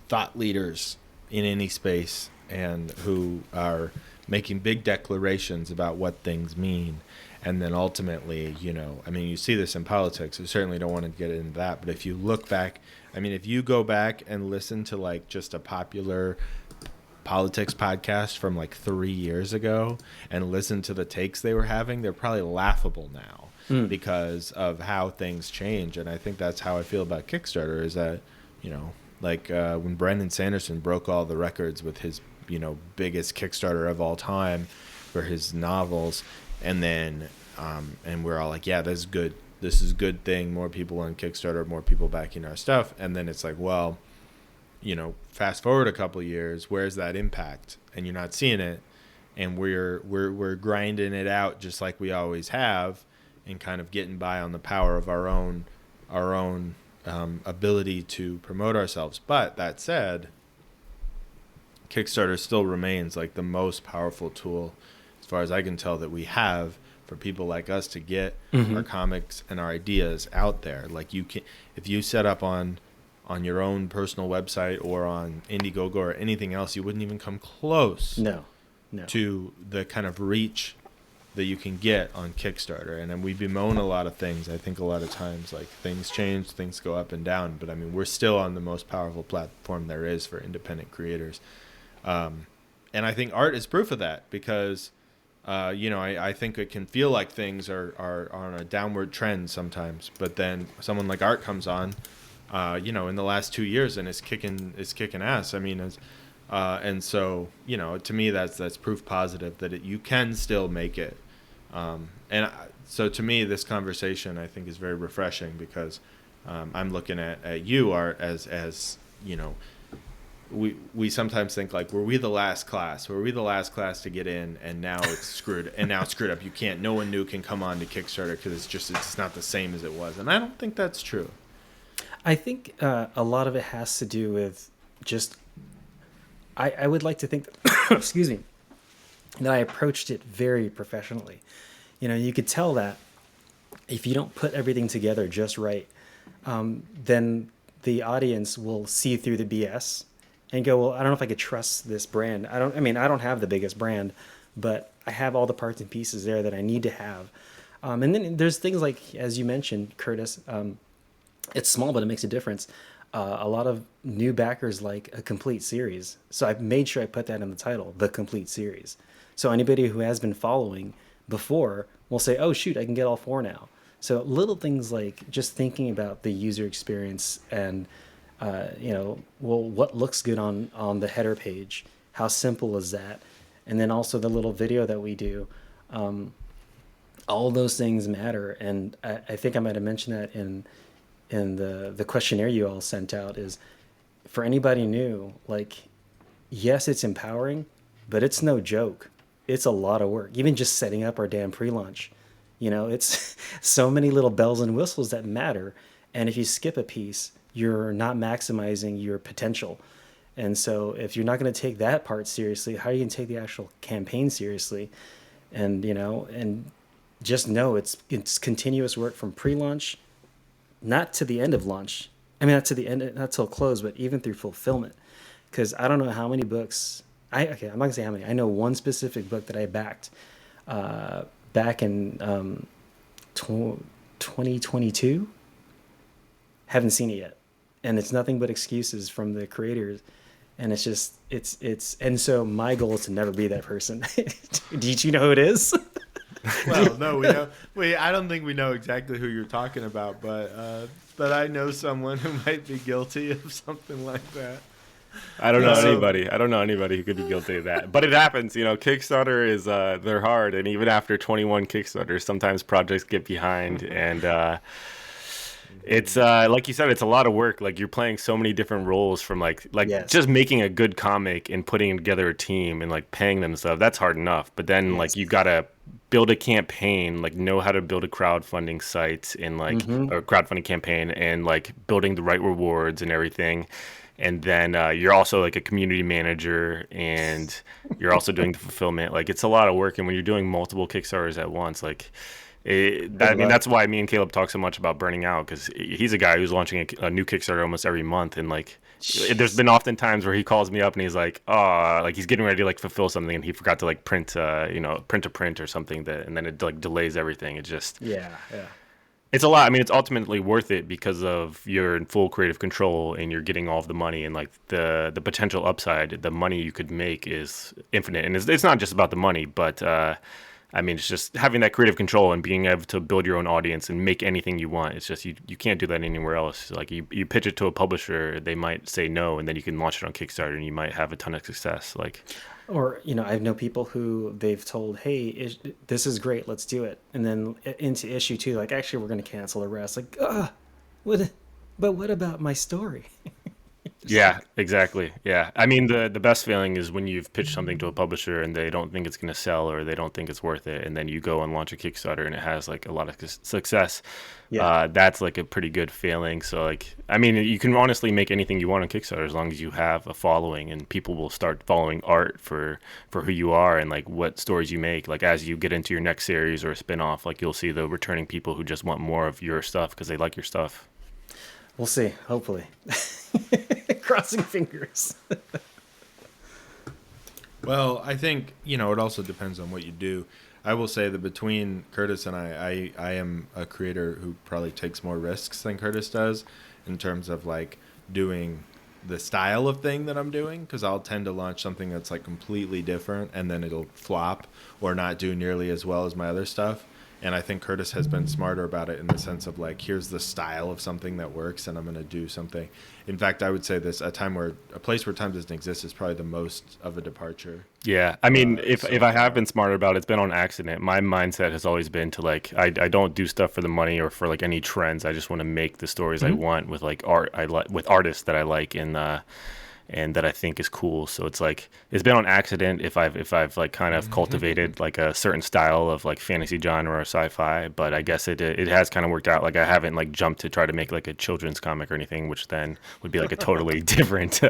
thought leaders in any space and who are making big declarations about what things mean, and then ultimately you see this in politics. I certainly don't want to get into that, but if you look back, if you go back and listen to like just a popular politics podcast from like 3 years ago and listen to the takes they were having, they're probably laughable now because of how things change. And I think that's how I feel about Kickstarter, is that like when Brandon Sanderson broke all the records with his, biggest Kickstarter of all time for his novels, and then and we're all like, yeah, that's good. This is a good thing. More people on Kickstarter, more people backing our stuff. And then it's like, well, fast forward a couple of years, where's that impact? And you're not seeing it. And we're grinding it out just like we always have, and kind of getting by on the power of our own ability to promote ourselves. But that said, Kickstarter still remains like the most powerful tool, as far as I can tell, that we have for people like us to get our comics and our ideas out there. Like you can, if you set up on your own personal website or on Indiegogo or anything else, you wouldn't even come close No. to the kind of reach that you can get on Kickstarter. And then we bemoan a lot of things. I think a lot of times like things change, things go up and down, but we're still on the most powerful platform there is for independent creators. And I think art is proof of that, because I think it can feel like things are on a downward trend sometimes, but then someone like Art comes on in the last 2 years and is kicking ass. And so to me that's proof positive that you can still make it. So to me, this conversation I think is very refreshing, because I'm looking at you, Art, as we sometimes think like, were we the last class to get in, and now it's screwed up. You can't, no one new can come on to Kickstarter because it's not the same as it was. And I don't think that's true. I think a lot of it has to do with just, I would like to think that, excuse me, that I approached it very professionally. You could tell that if you don't put everything together just right, then the audience will see through the BS and go, well, I don't know if I could trust this brand. I don't have the biggest brand, but I have all the parts and pieces there that I need to have. And then there's things like, as you mentioned, Curtis, it's small, but it makes a difference. A lot of new backers like a complete series. So I've made sure I put that in the title, the complete series. So anybody who has been following before will say, oh, shoot, I can get all 4 now. So little things like just thinking about the user experience and, well, what looks good on the header page? How simple is that? And then also the little video that we do. All those things matter. And I think I might have mentioned that in the questionnaire you all sent out, is for anybody new, like, yes, it's empowering, but it's no joke. It's a lot of work. Even just setting up our damn pre-launch, it's so many little bells and whistles that matter. And if you skip a piece, you're not maximizing your potential. And so if you're not going to take that part seriously, how are you going to take the actual campaign seriously? And, and just know it's continuous work from pre-launch, not to the end of launch. I mean, not to the end, not till close, but even through fulfillment. Because I don't know how many books. I'm not gonna say how many. I know one specific book that I backed back in 2022. Haven't seen it yet, and it's nothing but excuses from the creators. And it's just and so my goal is to never be that person. Did you know who it is? Well, no, we know. I don't think we know exactly who you're talking about, but I know someone who might be guilty of something like that. I don't know anybody. I don't know anybody who could be guilty of that. But it happens, Kickstarter is they're hard, and even after 21 Kickstarters, sometimes projects get behind, and it's like you said, it's a lot of work. Like, you're playing so many different roles, from like Yes. just making a good comic and putting together a team and like paying them stuff. That's hard enough. But then like you gotta build a campaign, like know how to build a crowdfunding site and like a crowdfunding campaign, and like building the right rewards and everything. And then you're also like a community manager, and you're also doing the fulfillment. Like, it's a lot of work. And when you're doing multiple Kickstarters at once, like, that's why me and Caleb talk so much about burning out, because he's a guy who's launching a new Kickstarter almost every month. And like, there's been often times where he calls me up and he's like, oh, like he's getting ready to like fulfill something, and he forgot to like print a print or something, and then it like delays everything. It just, Yeah. it's a lot. I mean, it's ultimately worth it because of you're in full creative control, and you're getting all of the money, and like the potential upside, the money you could make is infinite. And it's not just about the money, but I mean, it's just having that creative control and being able to build your own audience and make anything you want. It's just you can't do that anywhere else. Like, you pitch it to a publisher, they might say no, and then you can launch it on Kickstarter and you might have a ton of success. Like, Or, I know people who they've told, hey, this is great, let's do it. And then into issue 2, like, actually, we're going to cancel the rest. Like, but what about my story? yeah, exactly. Yeah. I mean, the best feeling is when you've pitched something to a publisher and they don't think it's going to sell, or they don't think it's worth it, and then you go and launch a Kickstarter and it has like a lot of success. Yeah. That's like a pretty good feeling. So like, I mean, you can honestly make anything you want on Kickstarter as long as you have a following, and people will start following art for who you are and like what stories you make. Like, as you get into your next series or a spin-off, like, you'll see the returning people who just want more of your stuff because they like your stuff. We'll see, hopefully. Crossing fingers. Well, I think, it also depends on what you do. I will say that between Curtis and I am a creator who probably takes more risks than Curtis does, in terms of like doing the style of thing that I'm doing, because I'll tend to launch something that's like completely different, and then it'll flop or not do nearly as well as my other stuff. And I think Curtis has been smarter about it, in the sense of like, here's the style of something that works, and I'm going to do something. In fact, I would say a place where time doesn't exist is probably the most of a departure. Yeah. I mean, if I have been smarter about it, it's been on accident. My mindset has always been to like, I don't do stuff for the money or for like any trends. I just want to make the stories I want with like art with artists that I like. and that I think is cool. So it's like it's been on accident if I've like kind of cultivated like a certain style of like fantasy genre or sci-fi, but I guess it has kind of worked out. Like I haven't like jumped to try to make like a children's comic or anything, which then would be like a totally different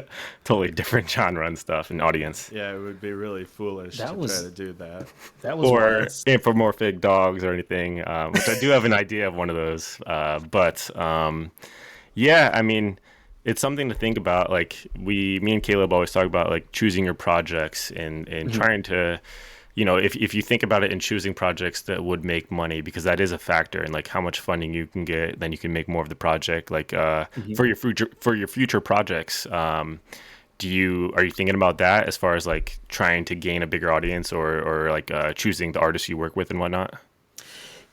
totally different genre and stuff and audience. Yeah, it would be really foolish That to was try to do that. that was Or wild. anthropomorphic dogs or anything, which I do have an idea of one of those. But yeah, I mean, it's something to think about. Like me and Caleb always talk about like choosing your projects and trying to, if you think about it in choosing projects that would make money, because that is a factor, and like how much funding you can get, then you can make more of the project. Like Mhm. for your future projects. Are you thinking about that as far as like trying to gain a bigger audience or like choosing the artists you work with and whatnot?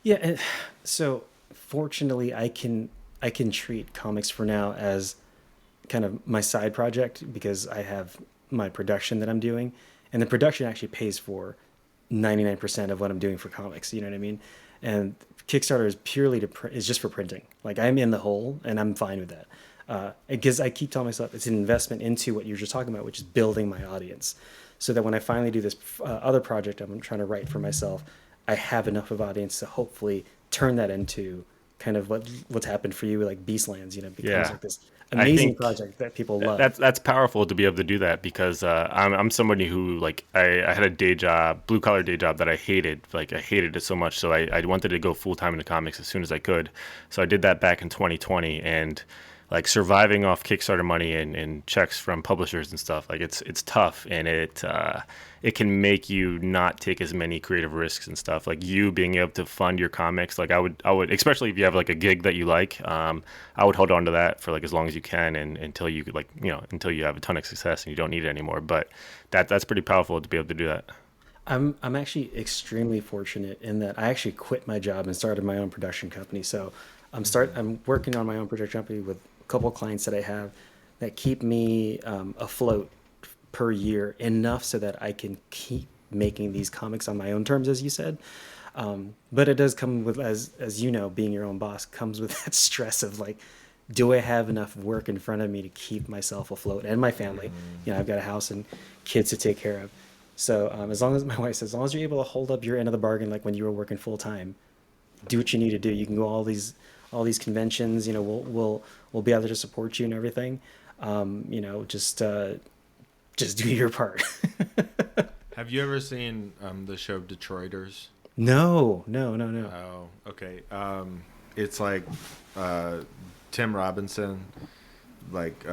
Yeah, and so fortunately, I can treat comics for now as kind of my side project because I have my production that I'm doing, and the production actually pays for 99% of what I'm doing for comics. You know what I mean? And Kickstarter is purely is just for printing. Like I'm in the hole, and I'm fine with that. Because I keep telling myself it's an investment into what you're just talking about, which is building my audience, so that when I finally do this other project I'm trying to write for myself, I have enough of audience to hopefully turn that into kind of what's happened for you, like Beastlands. You know, becomes Yeah. like this I amazing think project that people that- love. that's that's powerful to be able to do that because I'm somebody who like I had a day job, blue collar day job that I hated. Like I hated it so much, so I wanted to go full time into comics as soon as I could. So I did that back in 2020, and like surviving off Kickstarter money and checks from publishers and stuff, like it's tough, and it can make you not take as many creative risks and stuff. Like you being able to fund your comics, like I would, especially if you have like a gig that you like, I would hold on to that for like as long as you can, and until you could like until you have a ton of success and you don't need it anymore. But that's pretty powerful to be able to do that. I'm actually extremely fortunate in that I actually quit my job and started my own production company. So I'm working on my own production company with a couple of clients that I have that keep me afloat per year enough so that I can keep making these comics on my own terms, as you said. But it does come with, as you know, being your own boss comes with that stress of like, do I have enough work in front of me to keep myself afloat and my family? You know, I've got a house and kids to take care of. So as long as my wife says, as long as you're able to hold up your end of the bargain, like when you were working full time, do what you need to do. You can go all these conventions. You know, we'll be able to support you and everything. Just do your part. Have you ever seen the show Detroiters? No, no, no, no. Oh, okay. It's like Tim Robinson, like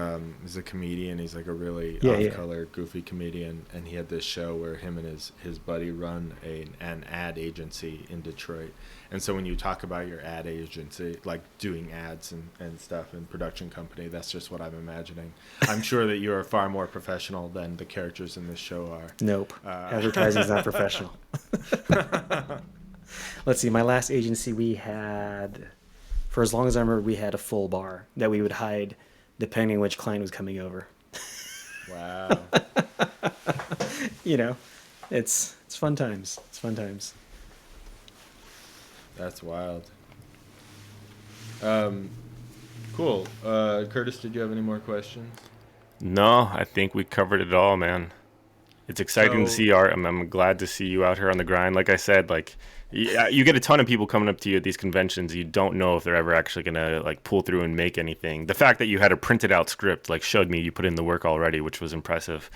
he's a comedian. He's like a really Yeah, yeah. off-color, goofy comedian, and he had this show where him and his buddy run an ad agency in Detroit. And so when you talk about your ad agency, like doing ads and stuff and production company, that's just what I'm imagining. I'm sure that you are far more professional than the characters in this show are. Nope. Advertising's not professional. Let's see. My last agency, we had, for as long as I remember, we had a full bar that we would hide depending on which client was coming over. Wow. You know, it's fun times. It's fun times. That's wild. Cool. Curtis, did you have any more questions? No, I think we covered it all, man. It's exciting to So, see art. I'm glad to see you out here on the grind. Like I said, like you get a ton of people coming up to you at these conventions. You don't know if they're ever actually gonna like pull through and make anything. The fact that you had a printed out script like showed me you put in the work already, which was impressive.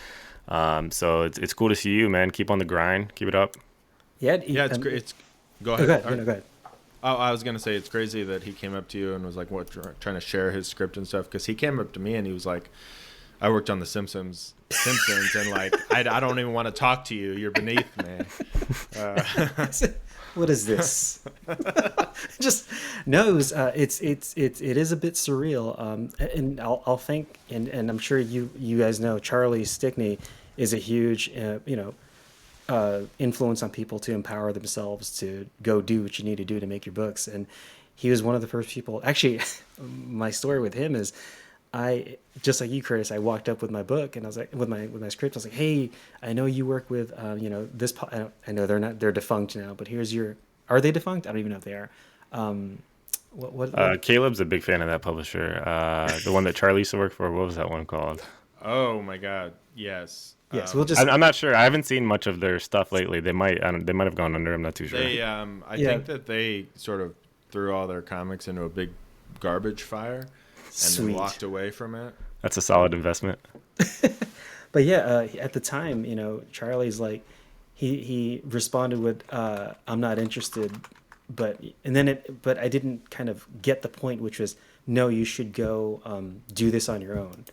So it's cool to see you, man. Keep on the grind. Keep it up. Yeah. yeah, it's great. It's Go Oh, go ahead. ahead. No, go ahead. Oh, I was gonna say it's crazy that he came up to you and was like, "What?" Trying to share his script and stuff. Because he came up to me and he was like, "I worked on the Simpsons, and like, I don't even want to talk to you. You're beneath me." What is this? Just no. It is a bit surreal. And I'll thank and I'm sure you guys know Charlie Stickney is a huge influence on people to empower themselves to go do what you need to do to make your books. And he was one of the first people. Actually, my story with him is, I just like you, Curtis. I walked up with my book and I was like, with my script. I was like, "Hey, I know you work with this. I know they're defunct now, but here's your. Are they defunct? I don't even know if they are. What Caleb's a big fan of that publisher. The one that Charlie used to work for. What was that one called? Oh my God, yes. Yes, we'll just I'm not sure. I haven't seen much of their stuff lately. They might. I don't, they might have gone under. I'm not too sure. I Yeah. think that they sort of threw all their comics into a big garbage fire and then Sweet. walked away from it. That's a solid investment. But yeah, at the time, Charlie's like, he responded with, "I'm not interested," but I didn't kind of get the point, which was, no, you should go do this on your own.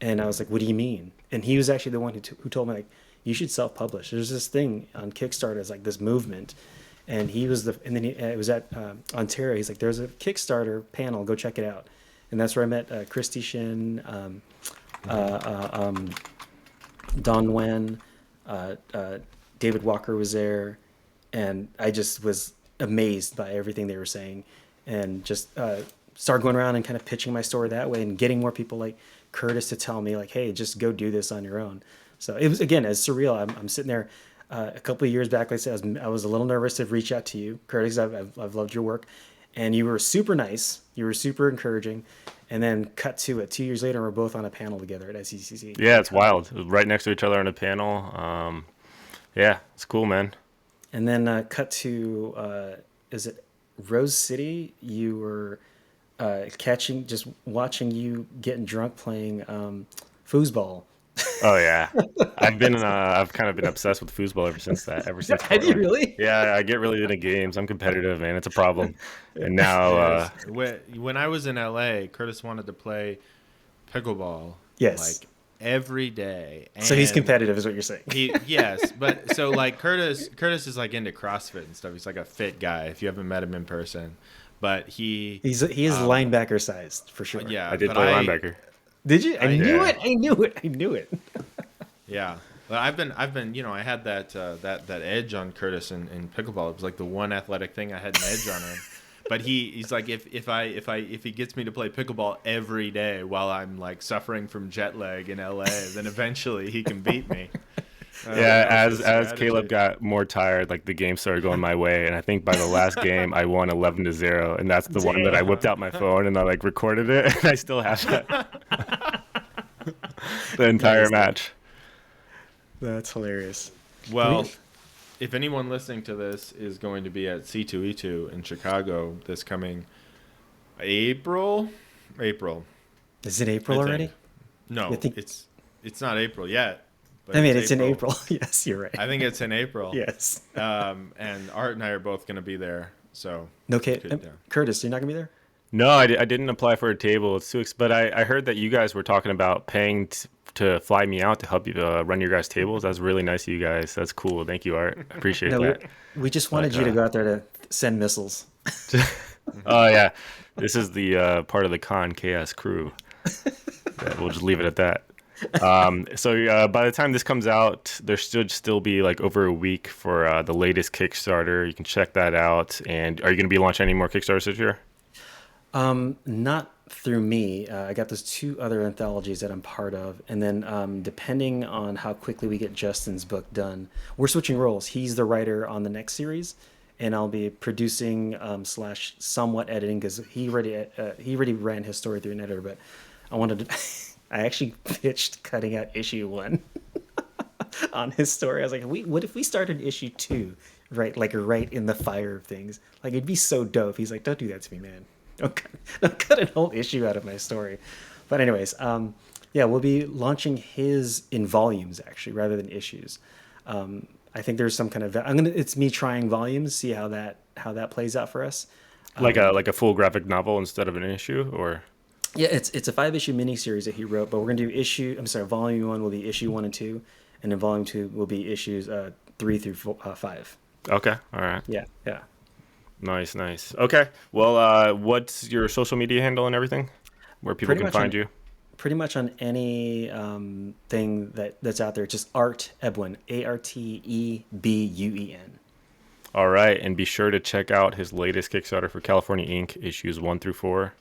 And I was like, what do you mean? And he was actually the one who told me, like, you should self-publish. There's this thing on Kickstarter, it's like this movement. And it was at Ontario. He's like, there's a Kickstarter panel, go check it out. And that's where I met Christy Shin, Don Wen, David Walker was there. And I just was amazed by everything they were saying, and just started going around and kind of pitching my story that way and getting more people like Curtis to tell me like, hey, just go do this on your own. So it was, again, as surreal. I'm sitting there a couple of years back. Like I said, I was a little nervous to reach out to you, Curtis. I've loved your work, and you were super nice. You were super encouraging. And then cut to it 2 years later, we're both on a panel together at SECC. Yeah, it's wild. Right next to each other on a panel. Yeah, it's cool, man. And then cut to is it Rose City? You were watching you getting drunk playing foosball. Oh yeah, I've kind of been obsessed with foosball ever since that. Ever since. Have you Portland. really? Yeah, I get really into games. I'm competitive, man. It's a problem. And now, When I was in LA, Curtis wanted to play pickleball. Yes. Like every day. So he's And competitive, is what you're saying. Yes, but so like Curtis is like into CrossFit and stuff. He's like a fit guy if you haven't met him in person. But he He is linebacker sized for sure. yeah, I did but play linebacker. Did you? I knew did. it. I knew it. Yeah. But I've been I had that edge on Curtis in pickleball. It was like the one athletic thing I had an edge on him. But he's like if he gets me to play pickleball every day while I'm like suffering from jet lag in LA, then eventually he can beat me. Yeah, That was his as strategy. Caleb got more tired, like the game started going my way, and I think by the last game I won 11-0, and that's the one that I whipped out my phone and I like recorded it, and I still have that the entire match. That's hilarious. Well, if anyone listening to this is going to be at C2E2 in Chicago this coming April, Is it April I think. already? no, You think- it's not April yet. But I mean, it's in April. Yes, you're right. I think it's in April. Yes. And Art and I are both going to be there. So No, okay. Good, yeah. Curtis, you're not gonna be there. No, I didn't apply for a table. It's too but I heard that you guys were talking about paying to fly me out to help you run your guys' tables. That's really nice of you guys. That's cool. Thank you, Art. I appreciate No, that. we just wanted you to go out there to send missiles. Oh yeah, this is the part of the Con Chaos crew. Yeah, we'll just leave it at that. So by the time this comes out, there should still be like over a week for the latest Kickstarter. You can check that out. And are you going to be launching any more Kickstarters this year? Not through me. I got those two other anthologies that I'm part of, and then depending on how quickly we get Justin's book done, we're switching roles. He's the writer on the next series, and I'll be producing / somewhat editing because he already ran his story through an editor. But I wanted to. I actually pitched cutting out issue 1 on his story. I was like, what if we started issue 2, right? Like right in the fire of things. Like it'd be so dope. He's like, don't do that to me, man. Don't cut an whole issue out of my story. But anyways, yeah, we'll be launching his in volumes actually rather than issues. I think there's some kind of it's me trying volumes, see how that plays out for us. Like a full graphic novel instead of an issue, or Yeah, it's a 5-issue miniseries that he wrote, but we're gonna do volume 1 will be issue 1 and 2, and then volume 2 will be issues 3 through 5. okay, all right, Yeah. nice. Okay, well, what's your social media handle and everything, where people Pretty can much find on- you? Pretty much on any thing that's out there, just Art Ebuen, ARTEBUEN. All right, and be sure to check out his latest Kickstarter for California Inc. issues 1 through 4.